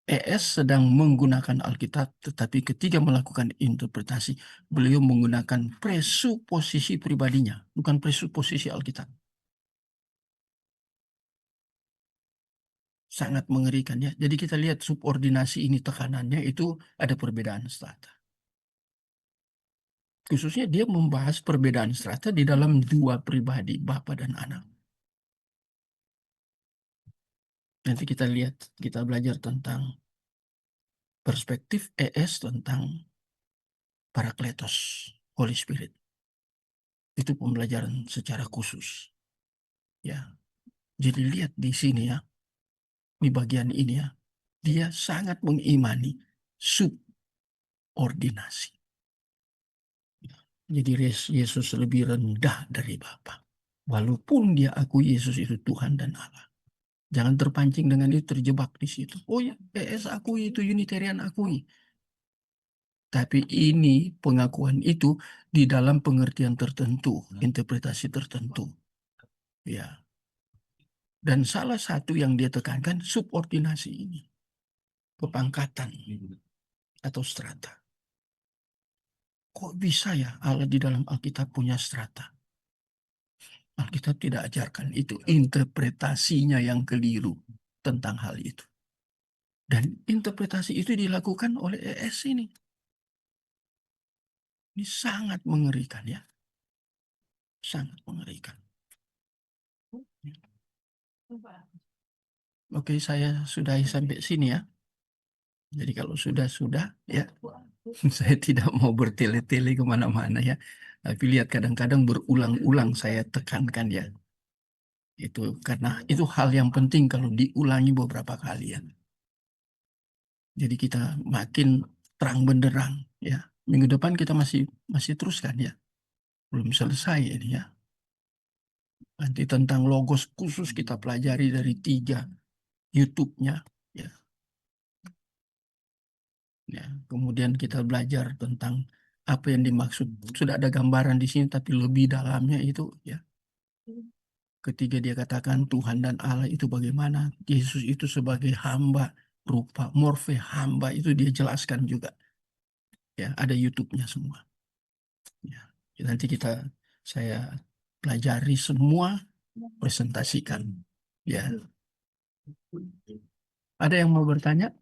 ES sedang menggunakan Alkitab, tetapi ketika melakukan interpretasi, beliau menggunakan presuposisi pribadinya, bukan presuposisi Alkitab. Sangat mengerikan ya. Jadi kita lihat subordinasi ini tekanannya itu ada perbedaan strata. Khususnya dia membahas perbedaan strata di dalam dua pribadi, Bapa dan Anak. Nanti kita lihat, kita belajar tentang perspektif ES tentang Parakletos, Holy Spirit. Itu pembelajaran secara khusus. Ya. Jadi lihat di sini ya, di bagian ini ya, dia sangat mengimani subordinasi. Jadi Yesus lebih rendah dari Bapa. Walaupun dia akui Yesus itu Tuhan dan Allah. Jangan terpancing dengan itu, terjebak di situ. Oh ya, PS akui itu, Unitarian akui. Tapi ini pengakuan itu di dalam pengertian tertentu, interpretasi tertentu. Ya. Dan salah satu yang dia tekankan subordinasi ini. Kepangkatan atau strata. Kok bisa ya Allah di dalam Alkitab punya strata? Alkitab tidak ajarkan itu. Interpretasinya yang keliru tentang hal itu. Dan interpretasi itu dilakukan oleh ES ini. Ini sangat mengerikan ya. Sangat mengerikan. Oke, saya sudahi sampai sini ya. Jadi kalau sudah ya, saya tidak mau bertele-tele kemana-mana ya. Tapi lihat kadang-kadang berulang-ulang saya tekankan ya. Itu karena itu hal yang penting kalau diulangi beberapa kali ya. Jadi kita makin terang benderang ya. Minggu depan kita masih teruskan ya. Belum selesai ini ya. Nanti tentang logos khusus kita pelajari dari 3 YouTube-nya ya. Ya, kemudian kita belajar tentang apa yang dimaksud. Sudah ada gambaran di sini tapi lebih dalamnya itu ya. Ketika dia katakan Tuhan dan Allah itu bagaimana, Yesus itu sebagai hamba, rupa morfe hamba itu dia jelaskan juga. Ya, ada YouTube-nya semua. Ya, nanti saya pelajari semua, presentasikan. Ya, ada yang mau bertanya?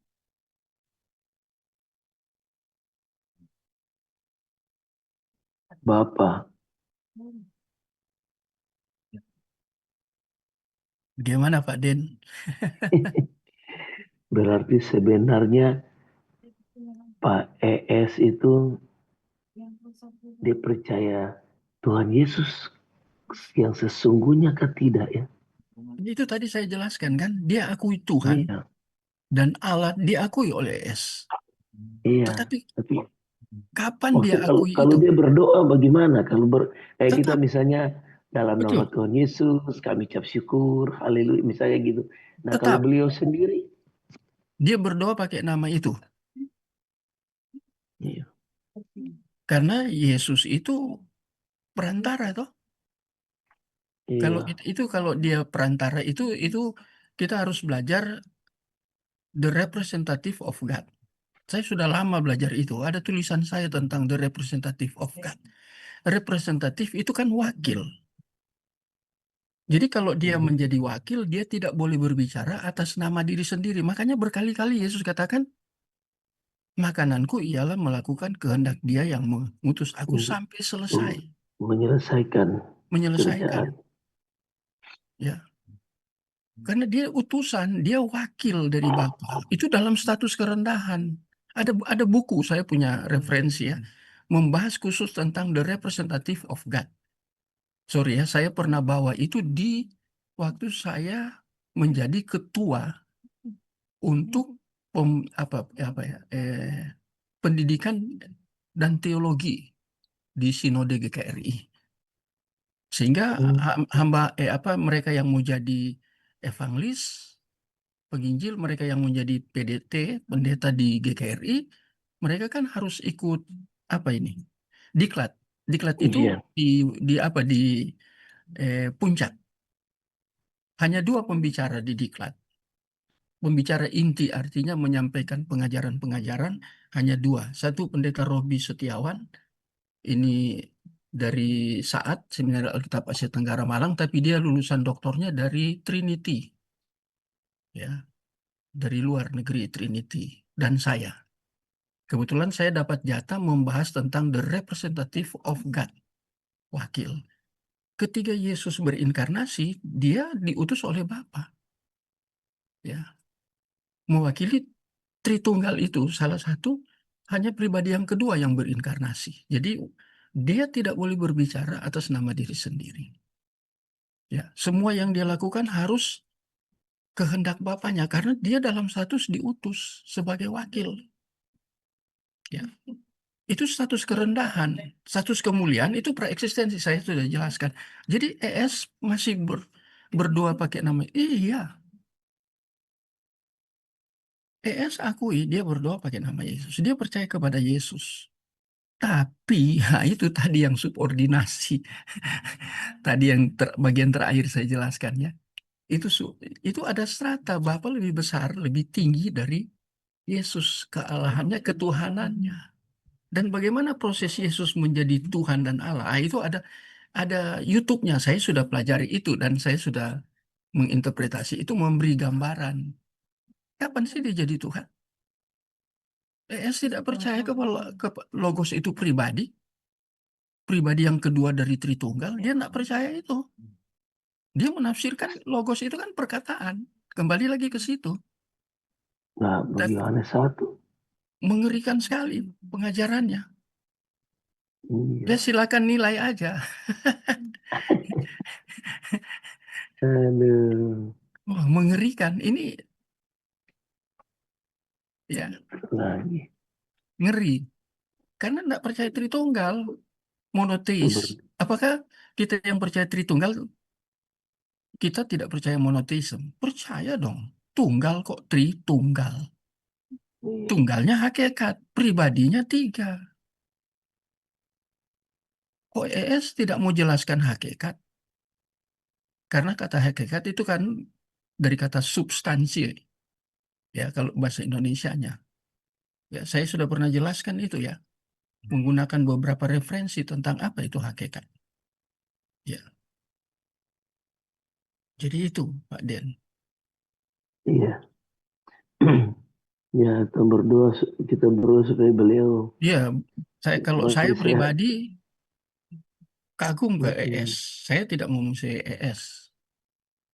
Bapak, Gimana Pak Den? Berarti sebenarnya Pak ES itu dia percaya Tuhan Yesus yang sesungguhnya kah tidak ya? Itu tadi saya jelaskan kan, dia akui Tuhan Iya, dan Allah diakui oleh S. iya. Tetapi Tapi kapan dia maksudnya kalau akui kalau itu? dia berdoa bagaimana? Kayak kita Tetap, misalnya dalam nama betul, Tuhan Yesus kami ucap syukur, haleluya misalnya gitu. Nah kalau tetap. beliau sendiri, Dia berdoa pakai nama itu. iya, Karena Yesus itu perantara toh. Kalau iya, itu kalau dia perantara itu kita harus belajar the representative of God. Saya sudah lama belajar itu. Ada tulisan saya tentang the representative of God. Representatif itu kan wakil. Jadi kalau dia menjadi wakil, dia tidak boleh berbicara atas nama diri sendiri. Makanya berkali-kali Yesus katakan, makananku ialah melakukan kehendak Dia yang mengutus aku untuk sampai selesai, menyelesaikan menyelesaikan. kerjaan. Ya, karena dia utusan, dia wakil dari Bapa. Itu dalam status kerendahan. Ada buku saya punya referensi ya, membahas khusus tentang the representative of God. Sorry ya, saya pernah bawa itu di waktu saya menjadi ketua untuk apa ya pendidikan dan teologi di Sinode GKRI. Sehingga Hmm, hamba mereka yang mau jadi evangelis, penginjil, mereka yang mau jadi PDT, pendeta di GKRI, mereka kan harus ikut apa ini? Diklat. Diklat itu ujian. di apa di puncak. Hanya dua pembicara di diklat. Pembicara inti artinya menyampaikan pengajaran-pengajaran hanya dua. Satu pendeta Robi Setiawan, ini dari Saat Seminari Alkitab Asia Tenggara Malang, tapi dia lulusan doktornya dari Trinity, ya, dari luar negeri Trinity. Dan saya, kebetulan saya dapat jatah membahas tentang the representative of God, wakil. Ketika Yesus berinkarnasi, dia diutus oleh Bapa, ya, mewakili Tritunggal itu salah satu hanya pribadi yang kedua yang berinkarnasi. Jadi dia tidak boleh berbicara atas nama diri sendiri. Ya, semua yang dia lakukan harus kehendak Bapaknya karena dia dalam status diutus sebagai wakil. Ya, itu status kerendahan, status kemuliaan itu preeksistensi saya sudah jelaskan. Jadi ES masih berdoa pakai nama. Iya, ES akui dia berdoa pakai nama Yesus. Dia percaya kepada Yesus. Tapi, nah itu tadi yang subordinasi. Tadi yang bagian terakhir saya jelaskan ya. Itu itu ada strata Bapa lebih besar, lebih tinggi dari Yesus, kealahannya, ketuhanannya. Dan bagaimana proses Yesus menjadi Tuhan dan Allah? Itu ada YouTube-nya. Saya sudah pelajari itu dan saya sudah menginterpretasi itu memberi gambaran. Kapan sih dia jadi Tuhan? Tidak percaya ke Logos itu pribadi, pribadi yang kedua dari Tritunggal. Dia tidak percaya itu. Dia menafsirkan Logos itu kan perkataan. Kembali lagi ke situ. Nah, Dan bagi Yohanes 1, mengerikan sekali pengajarannya. iya. Ya silakan nilai aja. Aduh, Wah, mengerikan. Ini ya lagi. ngeri. Karena tidak percaya Tritunggal, monoteis. Ber- Apakah kita yang percaya Tritunggal, kita tidak percaya monoteisme? Percaya dong. Tunggal kok Tritunggal. iya. Tunggalnya hakikat, pribadinya tiga. Kok ES tidak mau jelaskan hakikat? Karena kata hakikat itu kan dari kata substansi, ya kalau bahasa Indonesianya. Ya, saya sudah pernah jelaskan itu ya, menggunakan beberapa referensi tentang apa itu hakikat. Ya, jadi itu Pak Den. Iya. Ya, kita berdoa supaya beliau Ya, kalau saya masih sehat. pribadi kagum ke ES. Mm-mm. Saya tidak memusuhi ES.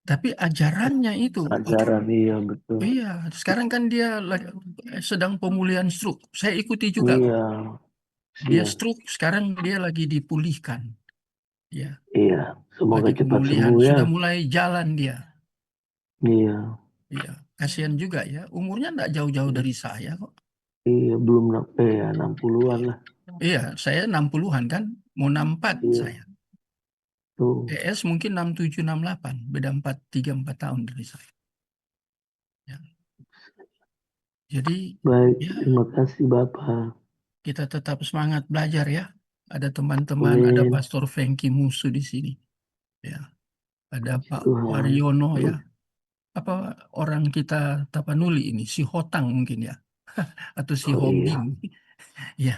Tapi ajarannya itu, Ajaran, iya betul. iya, sekarang kan dia sedang pemulihan stroke. Saya ikuti juga kok. Iya, Dia iya, stroke, sekarang dia lagi dipulihkan. Ya, iya. Semoga lagi cepat pemulihan, sembuh ya. sudah mulai jalan dia. Iya, Iya, kasihan juga ya. Umurnya enggak jauh-jauh dari saya kok. iya belum sampai ya 60-an lah. Iya, saya 60-an kan, mau 64 Iya, saya. tuh. ES mungkin 67, 68, beda 3, 4 tahun dari saya. Ya. Jadi, Baik, ya terima kasih Bapak. kita tetap semangat belajar ya. Ada teman-teman, ada Amin. Pastor Fengki Musu di sini. Ya, ada Puji Pak Tuhan. Waryono ya. Apa orang kita Tapanuli ini, si Hotang mungkin ya, atau si Oh Hobing. iya. Ya,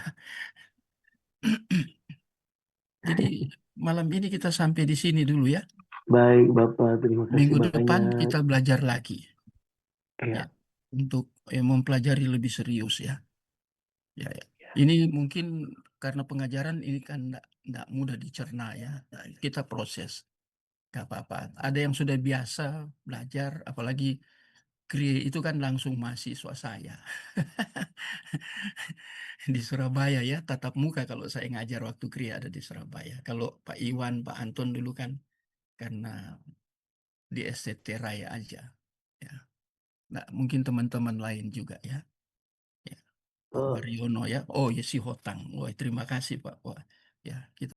jadi malam ini kita sampai di sini dulu ya. Baik Bapak, terima kasih Minggu depan banyak. kita belajar lagi ya, Ya, untuk mempelajari lebih serius ya. Ya, ya. Ini mungkin karena pengajaran ini kan enggak mudah dicerna ya. Nah, kita proses, nggak apa-apa. Ada yang sudah biasa belajar, apalagi Krie itu kan langsung mahasiswa saya di Surabaya ya, tatap muka kalau saya ngajar waktu Krie ada di Surabaya. Kalau Pak Iwan, Pak Anton dulu kan karena di STT Raya aja. Ya, nah, mungkin teman-teman lain juga ya. Ya. Pak oh, Waryono ya. Oh ya si Hotang. Wah, terima kasih Pak. Wah, ya kita